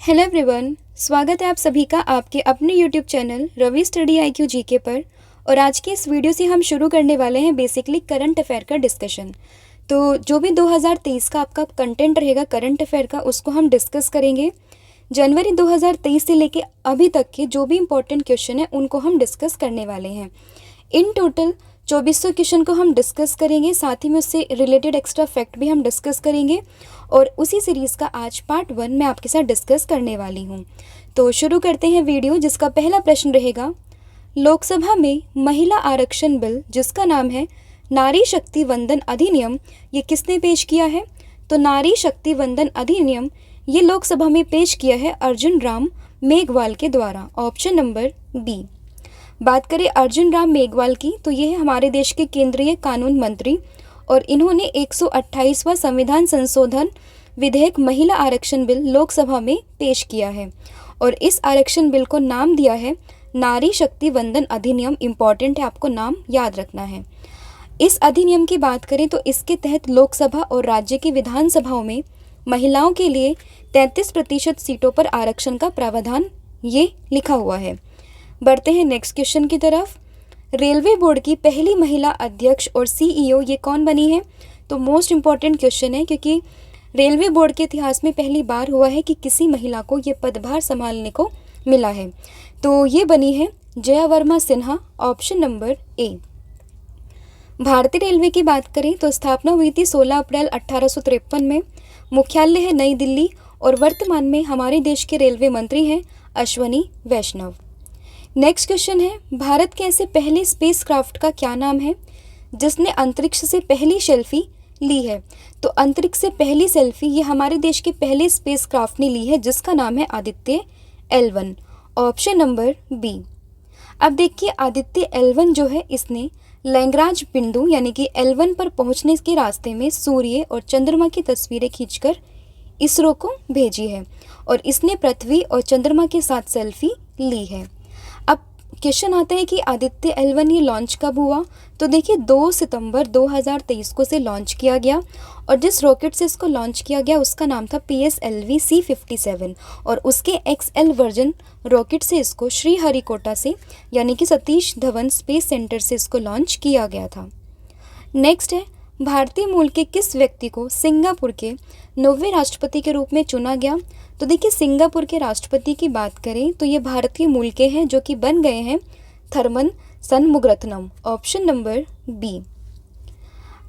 Hello everyone, स्वागत है आप सभी का आपके अपने YouTube channel Ravi study IQ GK पर। और आज की इस वीडियो से हम शुरू करने वाले हैं बेसिकली करंट अफेयर का डिस्कशन। तो जो भी 2023 का आपका कंटेंट रहेगा करंट अफेयर का, उसको हम डिस्कस करेंगे। जनवरी 2023 से लेके अभी तक के जो भी इम्पोर्टेंट क्वेश्चन है उनको हम डिस्कस करने वाले हैं। इन टोटल 2400 क्वेश्चन को हम डिस्कस करेंगे, साथ ही में उससे रिलेटेड एक्स्ट्रा फैक्ट भी हम डिस्कस करेंगे। और उसी सीरीज़ का आज पार्ट 1 मैं आपके साथ डिस्कस करने वाली हूँ। तो शुरू करते हैं वीडियो, जिसका पहला प्रश्न रहेगा, लोकसभा में महिला आरक्षण बिल जिसका नाम है नारी शक्ति वंदन अधिनियम, ये किसने पेश किया है? तो नारी शक्ति वंदन अधिनियम ये लोकसभा में पेश किया है अर्जुन राम मेघवाल के द्वारा। Option number B. बात करें अर्जुन राम मेघवाल की, तो ये है हमारे देश के केंद्रीय कानून मंत्री और इन्होंने 128वां संविधान संशोधन विधेयक महिला आरक्षण बिल लोकसभा में पेश किया है। और इस आरक्षण बिल को नाम दिया है नारी शक्ति वंदन अधिनियम। इम्पॉर्टेंट है, आपको नाम याद रखना है। इस अधिनियम की बात करें तो इसके तहत लोकसभा और राज्य की विधानसभाओं में महिलाओं के लिए 33% सीटों पर आरक्षण का प्रावधान ये लिखा हुआ है। बढ़ते हैं नेक्स्ट क्वेश्चन की तरफ। रेलवे बोर्ड की पहली महिला अध्यक्ष और CEO ये कौन बनी है? तो मोस्ट इम्पॉर्टेंट क्वेश्चन है, क्योंकि रेलवे बोर्ड के इतिहास में पहली बार हुआ है कि किसी महिला को ये पदभार संभालने को मिला है। तो ये बनी है जया वर्मा सिन्हा। ऑप्शन नंबर ए। भारतीय रेलवे की बात करें तो स्थापना हुई थी 16 अप्रैल 1853 में। मुख्यालय है नई दिल्ली और वर्तमान में हमारे देश के रेलवे मंत्री हैं अश्वनी वैष्णव। नेक्स्ट क्वेश्चन है, भारत के ऐसे पहले स्पेसक्राफ्ट का क्या नाम है जिसने अंतरिक्ष से पहली सेल्फी ली है? तो अंतरिक्ष से पहली सेल्फी ये हमारे देश के पहले स्पेसक्राफ्ट ने ली है, जिसका नाम है Aditya L1। Option number B. अब देखिए, आदित्य L1 जो है इसने लैंग्राज बिंदु यानी कि L1 पर पहुंचने के रास्ते में सूर्य और चंद्रमा की तस्वीरें खींचकर इसरो को भेजी है और इसने पृथ्वी और चंद्रमा के साथ सेल्फी ली है। अब क्वेश्चन आता है कि आदित्य L1 ये लॉन्च कब हुआ? तो देखिए 2 सितंबर 2023 को से लॉन्च किया गया और जिस रॉकेट से इसको लॉन्च किया गया उसका नाम था PSLV C57 और उसके XL वर्जन रॉकेट से इसको श्रीहरिकोटा से यानी कि सतीश धवन स्पेस सेंटर से इसको लॉन्च किया गया था। नेक्स्ट है, भारतीय मूल के किस व्यक्ति को सिंगापुर के 9वें राष्ट्रपति के रूप में चुना गया? तो देखिए, सिंगापुर के राष्ट्रपति की बात करें तो ये भारतीय मूल के हैं, जो कि बन गए हैं Tharman Shanmugaratnam. Option number B.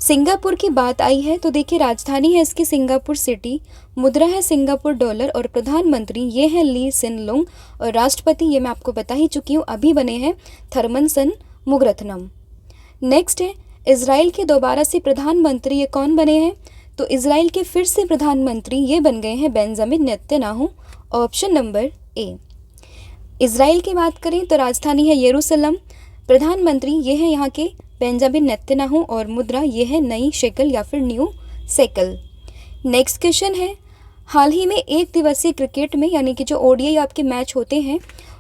Singapore की बात आई है तो देखिए, राजधानी है इसकी सिंगापुर सिटी, मुद्रा है सिंगापुर डॉलर और प्रधानमंत्री ये है ली सिन लुंग और राष्ट्रपति ये मैं आपको बता ही चुकी हूँ, अभी बने हैं थरमन सनमुगरत्नम। नेक्स्ट है, इजराइल के दोबारा से प्रधानमंत्री ये कौन बने हैं? तो इजराइल के फिर से प्रधानमंत्री ये बन गए हैं बेंजामिन नेतन्याहू। ऑप्शन नंबर ए। इजराइल की बात करें तो राजधानी है यरूशलेम, प्रधानमंत्री ये है यहाँ के बेंजामिन नेतन्याहू और मुद्रा ये है नई शेकल या फिर न्यू शेकल। नेक्स्ट क्वेश्चन है, हाल ही में एक दिवसीय क्रिकेट में यानी कि जो ODI आपके मैच होते हैं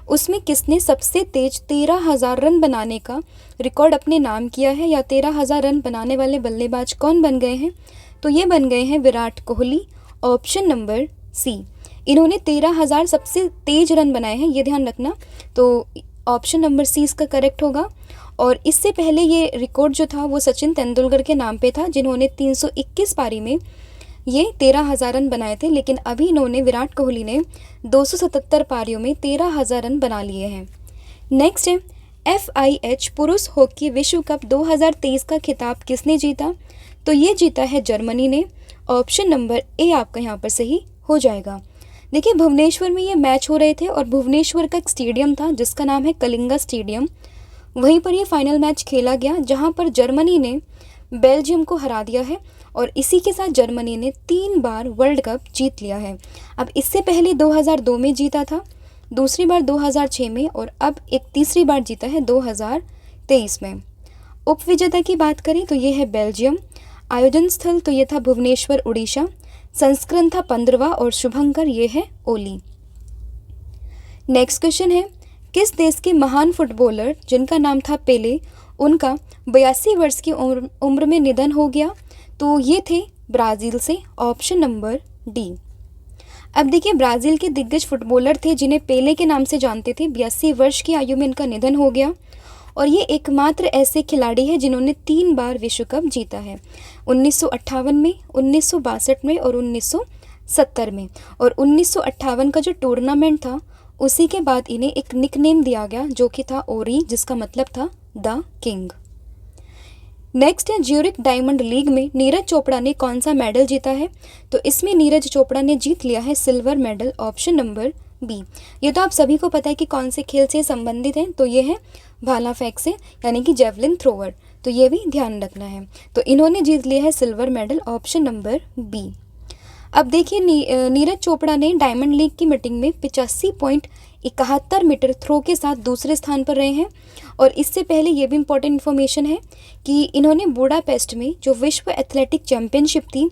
उसमें किसने सबसे तेज 13,000 रन बनाने का रिकॉर्ड अपने नाम किया है, या 13,000 रन बनाने वाले बल्लेबाज कौन बन गए हैं? तो ये बन गए हैं Virat Kohli. Option number C. इन्होंने 13,000 सबसे तेज रन बनाए हैं, ये ध्यान रखना। तो ऑप्शन नंबर सी इसका करेक्ट होगा। और इससे पहले ये रिकॉर्ड जो था वो सचिन तेंदुलकर के नाम पे था, जिन्होंने 321 पारी में ये 13,000 रन बनाए थे, लेकिन अभी इन्होंने विराट कोहली ने 277 पारियों में 13,000 रन बना लिए हैं। नेक्स्ट है, FIH पुरुष हॉकी विश्व कप 2023 का खिताब किसने जीता? तो ये जीता है जर्मनी ने। ऑप्शन नंबर ए आपका यहाँ पर सही हो जाएगा। देखिए, भुवनेश्वर में ये मैच हो रहे थे और भुवनेश्वर का एक स्टेडियम था जिसका नाम है कलिंगा स्टेडियम, वहीं पर ये फाइनल मैच खेला गया जहाँ पर जर्मनी ने बेल्जियम को हरा दिया है और इसी के साथ जर्मनी ने 3 बार वर्ल्ड कप जीत लिया है। अब इससे पहले 2002 में जीता था, दूसरी बार 2006 में और अब एक तीसरी बार जीता है 2023 में। उपविजेता की बात करें तो ये है बेल्जियम। आयोजन स्थल तो ये था भुवनेश्वर उड़ीसा। संस्करण था 15वां और शुभंकर ये है ओली। नेक्स्ट क्वेश्चन है, किस देश के महान फुटबॉलर जिनका नाम था पेले, उनका 82 वर्ष की उम्र में निधन हो गया? तो ये थे ब्राज़ील से। Option number D. अब देखिए, ब्राज़ील के दिग्गज फुटबॉलर थे जिन्हें पेले के नाम से जानते थे। 82 वर्ष की आयु में इनका निधन हो गया और ये एकमात्र ऐसे खिलाड़ी हैं जिन्होंने 3 बार विश्व कप जीता है, 1958 में, 1962 में और 1970 में। और 1958 का जो टूर्नामेंट था, उसी के बाद इन्हें एक निकनेम दिया गया जो कि था ओरी, जिसका मतलब था द किंग। नेक्स्ट है, ज्यूरिक डायमंड लीग में नीरज चोपड़ा ने कौन सा मेडल जीता है? तो इसमें नीरज चोपड़ा ने जीत लिया है silver medal, option number B. ये तो आप सभी को पता है कि कौन से खेल से संबंधित हैं, तो ये है भाला फेंक से, यानी कि जेवलिन थ्रोवर, तो ये भी ध्यान रखना है। तो इन्होंने जीत लिया है silver medal, option number B. अब देखिए, नीरज चोपड़ा ने डायमंड लीग की मीटिंग में 85.71 मीटर थ्रो के साथ दूसरे स्थान पर रहे हैं। और इससे पहले ये भी इम्पोर्टेंट इन्फॉर्मेशन है कि इन्होंने बुडापेस्ट में जो विश्व एथलेटिक चैंपियनशिप थी,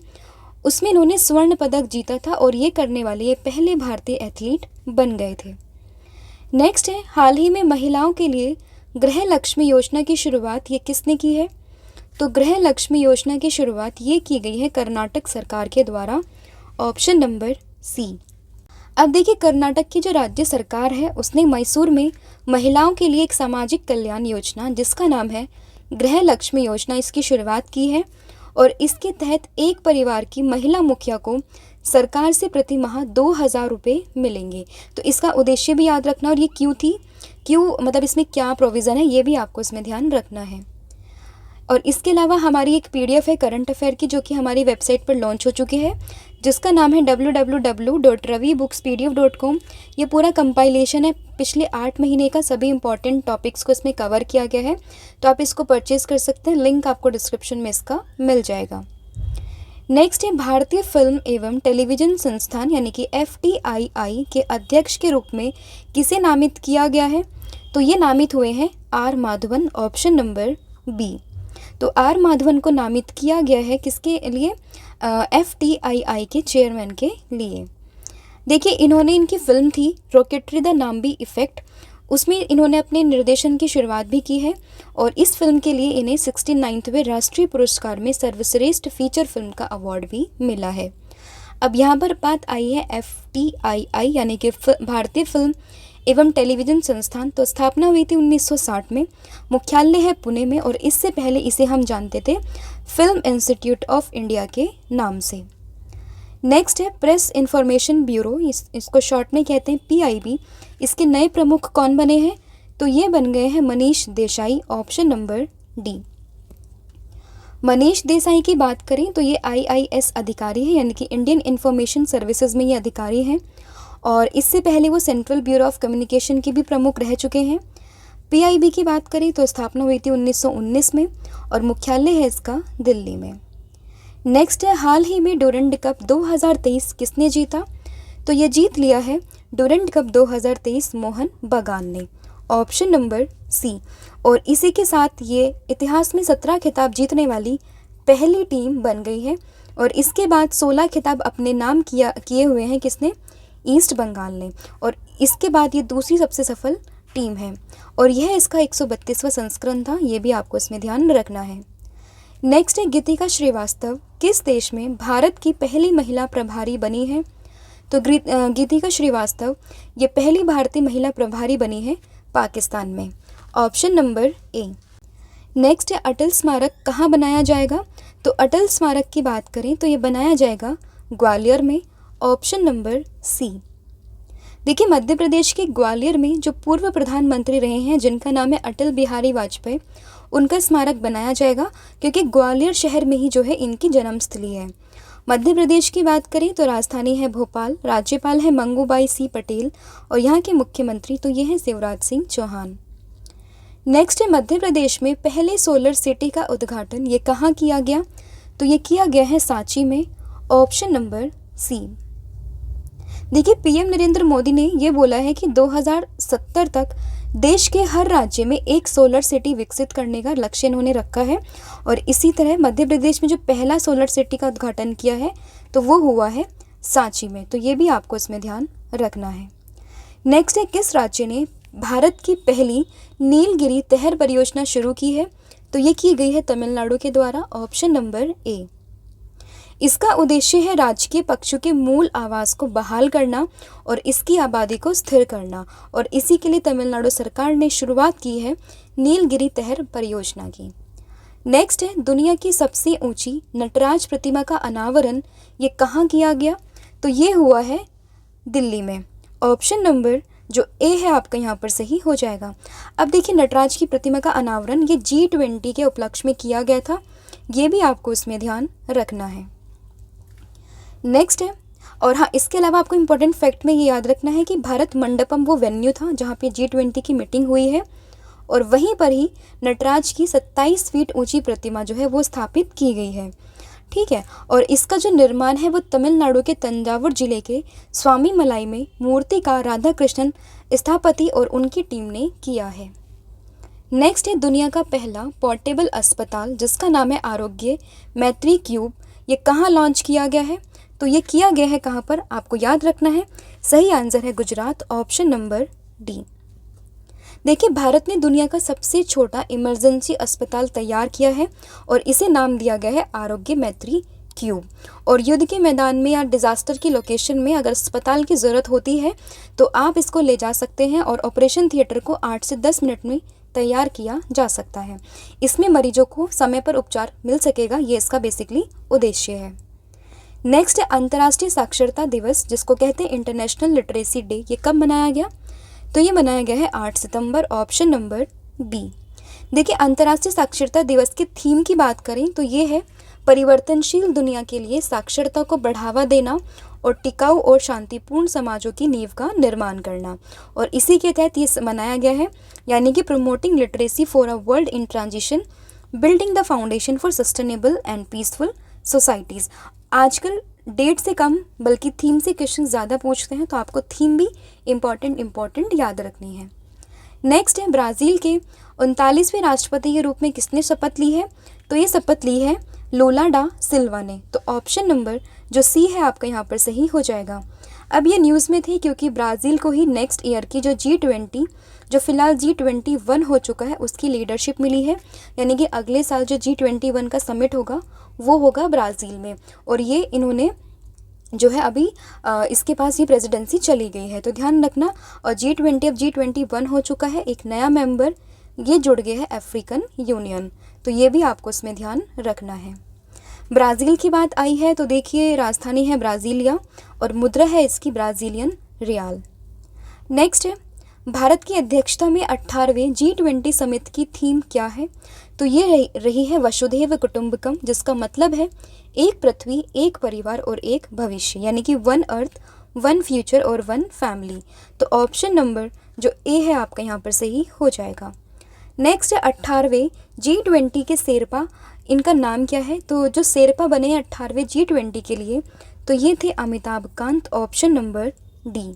उसमें इन्होंने स्वर्ण पदक जीता था और ये करने वाले ये पहले भारतीय एथलीट बन गए थे। नेक्स्ट है, हाल ही में महिलाओं के लिए गृह लक्ष्मी योजना की शुरुआत ये किसने की है? तो गृह लक्ष्मी योजना की शुरुआत ये की गई है कर्नाटक सरकार के द्वारा, ऑप्शन नंबर सी। अब देखिए, कर्नाटक की जो राज्य सरकार है उसने मैसूर में महिलाओं के लिए एक सामाजिक कल्याण योजना जिसका नाम है गृह लक्ष्मी योजना, इसकी शुरुआत की है। और इसके तहत एक परिवार की महिला मुखिया को सरकार से प्रति माह 2000 रुपये मिलेंगे। तो इसका उद्देश्य भी याद रखना, और ये क्यों मतलब इसमें क्या प्रोविज़न है ये भी आपको इसमें ध्यान रखना है। और इसके अलावा हमारी एक PDF है करंट अफेयर की, जो कि हमारी वेबसाइट पर लॉन्च हो चुकी है, जिसका नाम है www.ravibookspdf.com। ये पूरा कंपाइलेशन है पिछले 8 महीने का, सभी इंपॉर्टेंट टॉपिक्स को इसमें कवर किया गया है। तो आप इसको परचेज़ कर सकते हैं, लिंक आपको डिस्क्रिप्शन में इसका मिल जाएगा। नेक्स्ट है, भारतीय फिल्म एवं टेलीविज़न संस्थान यानी कि FTII के अध्यक्ष के रूप में किसे नामित किया गया है? तो ये नामित हुए हैं R Madhavan, option number B. तो R माधवन को नामित किया गया है किसके लिए? FTII के चेयरमैन के लिए। देखिए, इन्होंने इनकी फिल्म थी रॉकेटरी द नाम्बी इफ़ेक्ट, उसमें इन्होंने अपने निर्देशन की शुरुआत भी की है और इस फिल्म के लिए इन्हें 69वें राष्ट्रीय पुरस्कार में सर्वश्रेष्ठ फीचर फिल्म का अवार्ड भी मिला है। अब यहाँ पर बात आई है FTII यानी कि भारतीय फिल्म एवं टेलीविज़न संस्थान। तो स्थापना हुई थी 1960 में, मुख्यालय है पुणे में, और इससे पहले इसे हम जानते थे फिल्म इंस्टीट्यूट ऑफ इंडिया के नाम से। नेक्स्ट है, प्रेस इंफॉर्मेशन ब्यूरो, इसको शॉर्ट में कहते हैं PIB। इसके नए प्रमुख कौन बने हैं? तो ये बन गए हैं Manish Desai, option number D. Manish Desai की बात करें तो ये IIS अधिकारी है, यानी कि इंडियन इंफॉर्मेशन सर्विसेज में ये अधिकारी हैं, और इससे पहले वो सेंट्रल ब्यूरो ऑफ कम्युनिकेशन के भी प्रमुख रह चुके हैं। PIB की बात करें तो स्थापना हुई थी 1919 में और मुख्यालय है इसका दिल्ली में। नेक्स्ट है, हाल ही में डुरंड कप 2023 किसने जीता? तो ये जीत लिया है डुरंड कप 2023 मोहन बगान ने, ऑप्शन नंबर सी। और इसी के साथ ये इतिहास में 17 खिताब जीतने वाली पहली टीम बन गई है। और इसके बाद 16 खिताब अपने नाम किए हुए हैं किसने? ईस्ट बंगाल ने। और इसके बाद ये दूसरी सबसे सफल टीम है और यह इसका 132वां संस्करण था, ये भी आपको इसमें ध्यान रखना है। नेक्स्ट है, गीतिका श्रीवास्तव किस देश में भारत की पहली महिला प्रभारी बनी है? तो गीतिका श्रीवास्तव ये पहली भारतीय महिला प्रभारी बनी है पाकिस्तान में, ऑप्शन नंबर ए। नेक्स्ट है, अटल स्मारक कहाँ बनाया जाएगा? तो अटल स्मारक की बात करें तो ये बनाया जाएगा ग्वालियर में, ऑप्शन नंबर सी। देखिए, मध्य प्रदेश के ग्वालियर में जो पूर्व प्रधानमंत्री रहे हैं जिनका नाम है अटल बिहारी वाजपेयी, उनका स्मारक बनाया जाएगा क्योंकि ग्वालियर शहर में ही जो है इनकी जन्मस्थली है। मध्य प्रदेश की बात करें तो राजधानी है भोपाल, राज्यपाल है मंगूबाई सी पटेल और यहाँ के मुख्यमंत्री तो ये हैं शिवराज सिंह चौहान। नेक्स्ट है, मध्य प्रदेश में पहले सोलर सिटी का उद्घाटन ये कहाँ किया गया? तो ये किया गया है सांची में, ऑप्शन नंबर सी। देखिए, PM नरेंद्र मोदी ने ये बोला है कि 2070 तक देश के हर राज्य में एक सोलर सिटी विकसित करने का लक्ष्य इन्होंने रखा है और इसी तरह मध्य प्रदेश में जो पहला सोलर सिटी का उद्घाटन किया है तो वो हुआ है सांची में, तो ये भी आपको इसमें ध्यान रखना है। नेक्स्ट है, किस राज्य ने भारत की पहली नीलगिरी तहर परियोजना शुरू की है? तो ये की गई है तमिलनाडु के द्वारा, ऑप्शन नंबर ए। इसका उद्देश्य है राजकीय पक्षियों के मूल आवास को बहाल करना और इसकी आबादी को स्थिर करना, और इसी के लिए तमिलनाडु सरकार ने शुरुआत की है नीलगिरी तहर परियोजना की। नेक्स्ट है दुनिया की सबसे ऊंची नटराज प्रतिमा का अनावरण ये कहाँ किया गया? तो ये हुआ है दिल्ली में। ऑप्शन नंबर जो ए है आपका यहाँ पर सही हो जाएगा। अब देखिए नटराज की प्रतिमा का अनावरण ये G20 के उपलक्ष्य में किया गया था, ये भी आपको इसमें ध्यान रखना है। नेक्स्ट है, और हाँ इसके अलावा आपको इम्पोर्टेंट फैक्ट में ये याद रखना है कि भारत मंडपम वो वेन्यू था जहाँ पे G20 की मीटिंग हुई है, और वहीं पर ही नटराज की 27 फीट ऊंची प्रतिमा जो है वो स्थापित की गई है। ठीक है, और इसका जो निर्माण है वो तमिलनाडु के तंजावुर जिले के स्वामी मलाई में मूर्तिकार राधा कृष्णन स्थापति और उनकी टीम ने किया है। नेक्स्ट है दुनिया का पहला पोर्टेबल अस्पताल जिसका नाम है आरोग्य मैत्री क्यूब, ये कहाँ लॉन्च किया गया है? तो ये किया गया है कहाँ पर? आपको याद रखना है, सही आंसर है गुजरात, ऑप्शन नंबर डी। देखिए भारत ने दुनिया का सबसे छोटा इमरजेंसी अस्पताल तैयार किया है और इसे नाम दिया गया है आरोग्य मैत्री क्यूब। और युद्ध के मैदान में या डिज़ास्टर की लोकेशन में अगर अस्पताल की ज़रूरत होती है तो आप इसको ले जा सकते हैं और ऑपरेशन थिएटर को 8 से 10 मिनट में तैयार किया जा सकता है। इसमें मरीजों को समय पर उपचार मिल सकेगा, ये इसका बेसिकली उद्देश्य है। नेक्स्ट है अंतर्राष्ट्रीय साक्षरता दिवस जिसको कहते हैं इंटरनेशनल लिटरेसी डे, ये कब मनाया गया? तो ये मनाया गया है 8 सितंबर, ऑप्शन नंबर बी। देखिए अंतर्राष्ट्रीय साक्षरता दिवस की थीम की बात करें तो ये है परिवर्तनशील दुनिया के लिए साक्षरता को बढ़ावा देना और टिकाऊ और शांतिपूर्ण समाजों की नींव का निर्माण करना, और इसी के तहत ये मनाया गया है, यानी कि promoting literacy for a world in transition, building the foundation for sustainable and peaceful societies. आजकल डेट से कम बल्कि थीम से क्वेश्चन ज़्यादा पूछते हैं, तो आपको थीम भी इम्पॉर्टेंट याद रखनी है। नेक्स्ट है ब्राज़ील के 39वें राष्ट्रपति के रूप में किसने शपथ ली है? तो ये शपथ ली है लूला डा सिल्वा ने, तो ऑप्शन नंबर जो सी है आपका यहाँ पर सही हो जाएगा। अब ये न्यूज़ में थी क्योंकि ब्राज़ील को ही नेक्स्ट ईयर की जो G20 जो फिलहाल G21 हो चुका है उसकी लीडरशिप मिली है, यानी कि अगले साल जो G21 का समिट होगा वो होगा ब्राज़ील में, और ये इन्होंने जो है अभी इसके पास ये प्रेसिडेंसी चली गई है, तो ध्यान रखना। और G20 अब G21 हो चुका है, एक नया मेंबर ये जुड़ गया है अफ्रीकन यूनियन, तो ये भी आपको इसमें ध्यान रखना है। ब्राज़ील की बात आई है तो देखिए राजधानी है ब्राज़ीलिया और मुद्रा है इसकी ब्राज़ीलियन रियाल। नेक्स्ट है भारत की अध्यक्षता में 18वें G20 समिट की थीम क्या है? तो ये रही है वसुधैव कुटुंबकम, जिसका मतलब है एक पृथ्वी, एक परिवार और एक भविष्य, यानी कि वन अर्थ, वन फ्यूचर और वन फैमिली, तो ऑप्शन नंबर जो ए है आपका यहाँ पर सही हो जाएगा। नेक्स्ट है 18वें G20 के शेरपा, इनका नाम क्या है? तो जो शेरपा बने हैं 18वें G20 के लिए तो ये थे Amitabh Kant, option number D.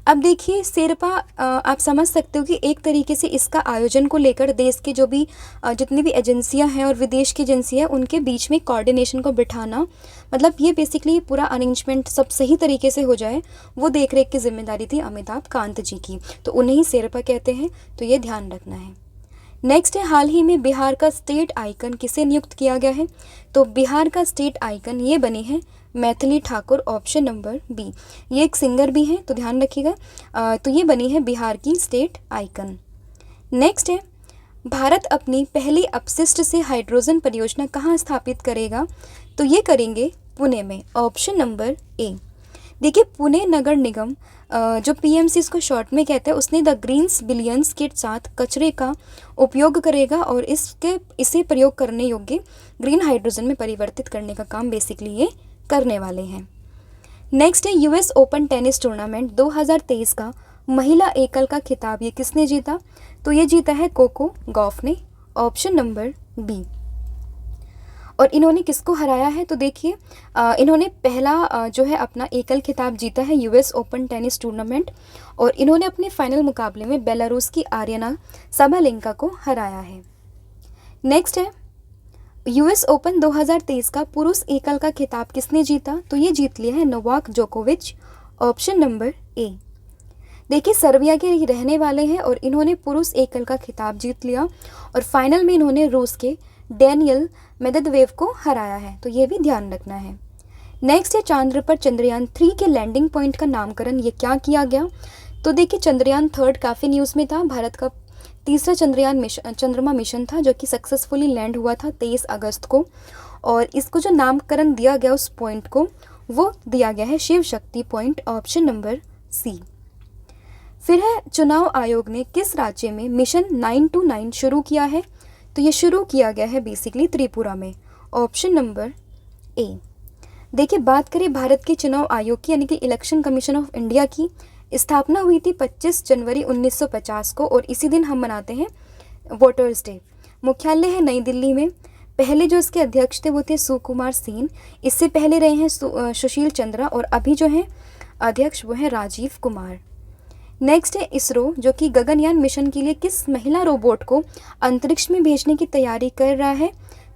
अब देखिए शेरपा आप समझ सकते हो कि एक तरीके से इसका आयोजन को लेकर देश के जो भी जितनी भी एजेंसियां हैं और विदेश की एजेंसियां उनके बीच में कोऑर्डिनेशन को बिठाना, मतलब ये बेसिकली पूरा अरेंजमेंट सब सही तरीके से हो जाए, वो देख रेख की जिम्मेदारी थी अमिताभ कांत जी की, तो उन्हें ही शेरपा कहते हैं, तो ये ध्यान रखना है। नेक्स्ट है हाल ही में बिहार का स्टेट आइकन किसे नियुक्त किया गया है? तो बिहार का स्टेट आइकन ये बने हैं Maithili Thakur, option number B. ये एक सिंगर भी हैं तो ध्यान रखिएगा। तो ये बनी है बिहार की स्टेट आइकन। नेक्स्ट है भारत अपनी पहली अपशिष्ट से हाइड्रोजन परियोजना कहाँ स्थापित करेगा? तो ये करेंगे पुणे में, ऑप्शन नंबर ए। देखिए पुणे नगर निगम जो PMC इसको शॉर्ट में कहते हैं, उसने द ग्रीन्स बिलियंस के साथ कचरे का उपयोग करेगा और इसे प्रयोग करने योग्य ग्रीन हाइड्रोजन में परिवर्तित करने का काम बेसिकली ये करने वाले हैं। नेक्स्ट है US ओपन टेनिस टूर्नामेंट 2023 का महिला एकल का खिताब ये किसने जीता? तो ये जीता है कोको गॉफ ने, ऑप्शन नंबर बी। और इन्होंने किसको हराया है? तो देखिए इन्होंने पहला जो है अपना एकल खिताब जीता है US ओपन टेनिस टूर्नामेंट, और इन्होंने अपने फाइनल मुकाबले में बेलारूस की आर्यना साबालेंका को हराया है। नेक्स्ट है US ओपन 2023 का पुरुष एकल का खिताब किसने जीता? तो ये जीत लिया है नोवाक जोकोविच, ऑप्शन नंबर ए। देखिए सर्बिया के रहने वाले हैं और इन्होंने पुरुष एकल का खिताब जीत लिया और फाइनल में इन्होंने रूस के डैनियल मेदवेदेव को हराया है, तो ये भी ध्यान रखना है। नेक्स्ट है चंद्र पर चंद्रयान 3 के लैंडिंग पॉइंट का नामकरण ये क्या किया गया? तो देखिए चंद्रयान 3 काफ़ी न्यूज़ में था। भारत का तीसरा चंद्रमा मिशन था जो कि सक्सेसफुली लैंड हुआ था 23 अगस्त को, और इसको जो नामकरण दिया गया उस पॉइंट को, वो दिया गया है Shiv Shakti point, option number सी। फिर है चुनाव आयोग ने किस राज्य में मिशन 929 शुरू किया है? तो ये शुरू किया गया है बेसिकली त्रिपुरा में, ऑप्शन नंबर ए। देखिए बात करें भारत के चुनाव आयोग की यानी कि इलेक्शन कमीशन ऑफ इंडिया की, स्थापना हुई थी 25 जनवरी 1950 को, और इसी दिन हम मनाते हैं वोटर्स डे। मुख्यालय है नई दिल्ली में। पहले जो इसके अध्यक्ष थे वो थे सुकुमार सेन, इससे पहले रहे हैं सुशील चंद्रा, और अभी जो हैं अध्यक्ष वो हैं राजीव कुमार। नेक्स्ट है इसरो, जो कि गगनयान मिशन के लिए किस महिला रोबोट को अंतरिक्ष में भेजने की तैयारी कर रहा है?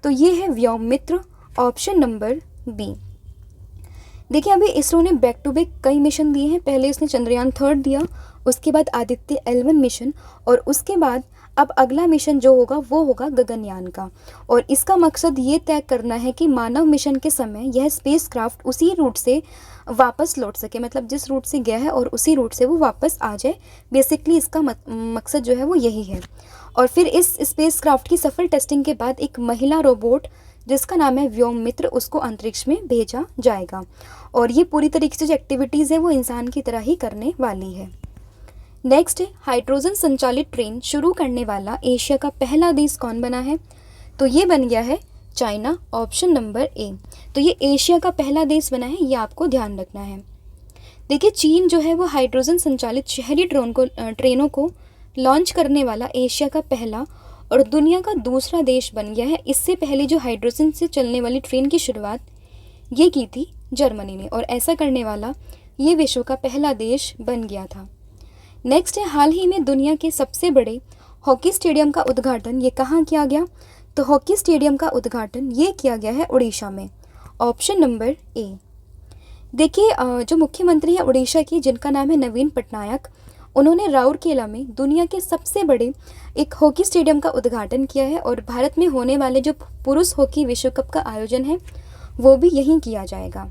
तो ये है व्योममित्र, ऑप्शन नंबर बी। देखिए अभी इसरो ने बैक टू बैक कई मिशन दिए हैं। पहले उसने चंद्रयान 3 दिया, उसके बाद आदित्य L1 मिशन, और उसके बाद अब अगला मिशन जो होगा वो होगा गगनयान का। और इसका मकसद ये तय करना है कि मानव मिशन के समय यह स्पेसक्राफ्ट उसी रूट से वापस लौट सके, मतलब जिस रूट से गया है और उसी रूट से वो वापस आ जाए। बेसिकली इसका मकसद जो है वो यही है। और फिर इस स्पेसक्राफ्ट की सफल टेस्टिंग के बाद एक महिला रोबोट जिसका नाम है व्योममित्र, उसको अंतरिक्ष में भेजा जाएगा। और ये पूरी तरीके से जो एक्टिविटीज़ है वो इंसान की तरह ही करने वाली है। नेक्स्ट है हाइड्रोजन संचालित ट्रेन शुरू करने वाला एशिया का पहला देश कौन बना है? तो ये बन गया है चाइना, ऑप्शन नंबर ए। तो ये एशिया का पहला देश बना है, ये आपको ध्यान रखना है। देखिए चीन जो है वो हाइड्रोजन संचालित शहरी ट्रेनों को लॉन्च करने वाला एशिया का पहला और दुनिया का दूसरा देश बन गया है। इससे पहले जो हाइड्रोजन से चलने वाली ट्रेन की शुरुआत ये की थी जर्मनी ने, और ऐसा करने वाला ये विश्व का पहला देश बन गया था। नेक्स्ट है हाल ही में दुनिया के सबसे बड़े हॉकी स्टेडियम का उद्घाटन ये कहाँ किया गया? तो हॉकी स्टेडियम का उद्घाटन ये किया गया है उड़ीसा में, ऑप्शन नंबर ए। देखिए जो मुख्यमंत्री है उड़ीसा की, जिनका नाम है नवीन पटनायक, उन्होंने राउरकेला में दुनिया के सबसे बड़े एक हॉकी स्टेडियम का उद्घाटन किया है, और भारत में होने वाले जो पुरुष हॉकी विश्व कप का आयोजन है वो भी यहीं किया जाएगा।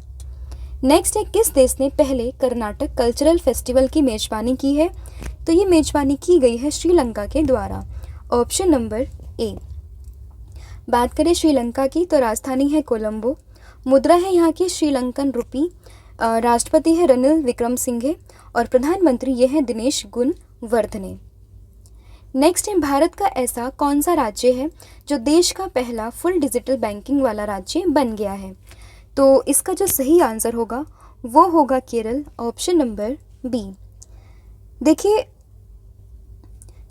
नेक्स्ट है किस देश ने पहले कर्नाटक कल्चरल फेस्टिवल की मेजबानी की है? तो ये मेजबानी की गई है श्रीलंका के द्वारा, ऑप्शन नंबर ए। बात करें श्रीलंका की तो राजधानी है कोलंबो, मुद्रा है यहाँ की श्रीलंकन रुपी, राष्ट्रपति है रनिल विक्रमसिंघे, और प्रधानमंत्री ये है दिनेश गुणवर्धने। नेक्स्ट है भारत का ऐसा कौन सा राज्य है जो देश का पहला फुल डिजिटल बैंकिंग वाला राज्य बन गया है? तो इसका जो सही आंसर होगा वो होगा केरल, ऑप्शन नंबर बी। देखिए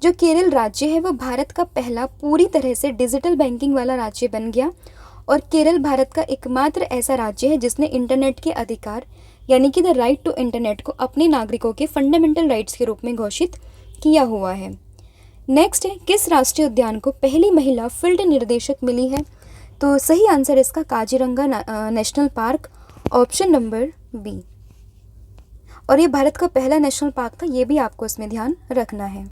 जो केरल राज्य है वो भारत का पहला पूरी तरह से डिजिटल बैंकिंग वाला राज्य बन गया, और केरल भारत का एकमात्र ऐसा राज्य है जिसने इंटरनेट के अधिकार यानी कि द राइट टू इंटरनेट को अपने नागरिकों के फंडामेंटल राइट्स के रूप में घोषित किया हुआ है। नेक्स्ट है किस राष्ट्रीय उद्यान को पहली महिला फील्ड निर्देशक मिली है? तो सही आंसर इसका Kaziranga national park, option number B. और ये भारत का पहला नेशनल पार्क था, ये भी आपको इसमें ध्यान रखना है।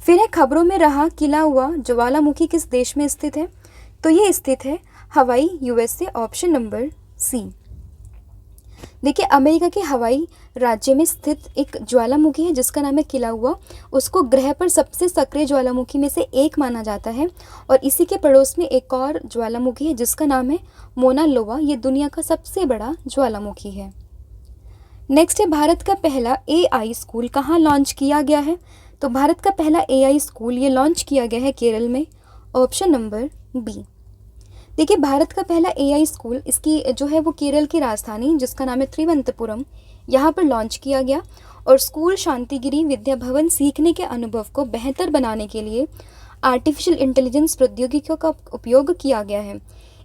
फिर है खबरों में रहा खिला हुआ ज्वालामुखी किस देश में स्थित है? तो ये स्थित है हवाई, यूएसए, ऑप्शन नंबर सी। देखिए अमेरिका के हवाई राज्य में स्थित एक ज्वालामुखी है जिसका नाम है खिला हुआ, उसको ग्रह पर सबसे सक्रिय ज्वालामुखी में से एक माना जाता है, और इसी के पड़ोस में एक और ज्वालामुखी है जिसका नाम है मोना लोवा, ये दुनिया का सबसे बड़ा ज्वालामुखी है। नेक्स्ट है भारत का पहला AI स्कूल कहाँ लॉन्च किया गया है? तो भारत का पहला AI स्कूल ये लॉन्च किया गया है केरल में, ऑप्शन नंबर बी। देखिए भारत का पहला AI स्कूल इसकी जो है वो केरल की राजधानी जिसका नाम है त्रिवंतपुरम, यहाँ पर लॉन्च किया गया, और स्कूल शांतिगिरी विद्या भवन सीखने के अनुभव को बेहतर बनाने के लिए आर्टिफिशियल इंटेलिजेंस प्रौद्योगिकियों का उपयोग किया गया है।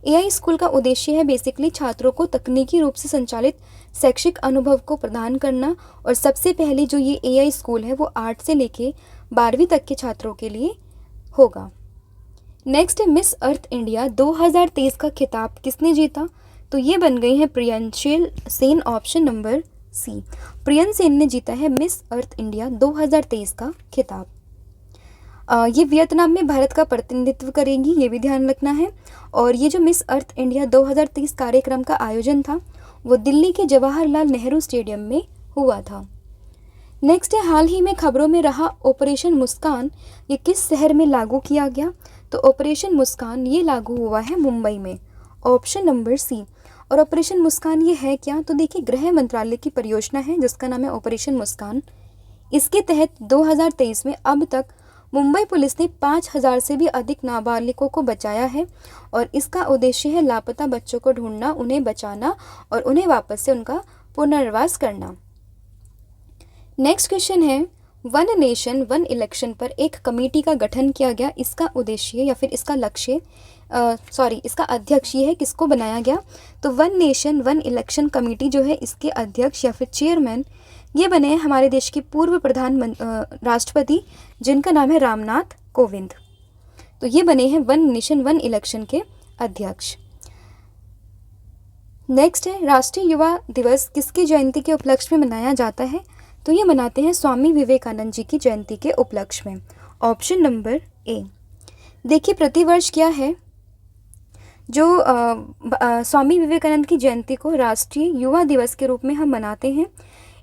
AI स्कूल का उद्देश्य है बेसिकली छात्रों को तकनीकी रूप से संचालित शैक्षिक अनुभव को प्रदान करना, और सबसे पहले जो ये AI स्कूल है वो 8 से लेके 12वीं तक के छात्रों के लिए होगा। नेक्स्ट है मिस अर्थ इंडिया 2023 का खिताब किसने जीता? तो ये बन गई है प्रियंशेल सेन, ऑप्शन नंबर सी। प्रियन सेन ने जीता है मिस अर्थ इंडिया 2023 का खिताब। ये वियतनाम में भारत का प्रतिनिधित्व करेंगी, ये भी ध्यान रखना है। और ये जो मिस अर्थ इंडिया 2030 कार्यक्रम का आयोजन था वो दिल्ली के जवाहरलाल नेहरू स्टेडियम में हुआ था। नेक्स्ट है, हाल ही में खबरों में रहा ऑपरेशन मुस्कान, ये किस शहर में लागू किया गया? तो ऑपरेशन मुस्कान ये लागू हुआ है मुंबई में, ऑप्शन नंबर सी। और ऑपरेशन मुस्कान ये है क्या? तो देखिए, गृह मंत्रालय की परियोजना है जिसका नाम है ऑपरेशन मुस्कान। इसके तहत 2023 में अब तक मुंबई पुलिस ने 5000 से भी अधिक नाबालिगों को बचाया है और इसका उद्देश्य है लापता बच्चों को ढूंढना, उन्हें बचाना और उन्हें वापस से उनका पुनर्वास करना। नेक्स्ट क्वेश्चन है, वन नेशन वन इलेक्शन पर एक कमेटी का गठन किया गया, इसका उद्देश्य या फिर इसका लक्ष्य इसका अध्यक्ष ये है, किसको बनाया गया? तो one nation one election committee जो है इसके अध्यक्ष या फिर चेयरमैन ये बने हैं हमारे देश के पूर्व राष्ट्रपति जिनका नाम है रामनाथ कोविंद। तो ये बने हैं वन नेशन वन इलेक्शन के अध्यक्ष। नेक्स्ट है, राष्ट्रीय युवा दिवस किसकी जयंती के उपलक्ष्य में मनाया जाता है? तो ये मनाते हैं स्वामी विवेकानंद जी की जयंती के उपलक्ष्य में, ऑप्शन नंबर ए। देखिए, प्रतिवर्ष क्या है जो स्वामी विवेकानंद की जयंती को राष्ट्रीय युवा दिवस के रूप में हम मनाते हैं।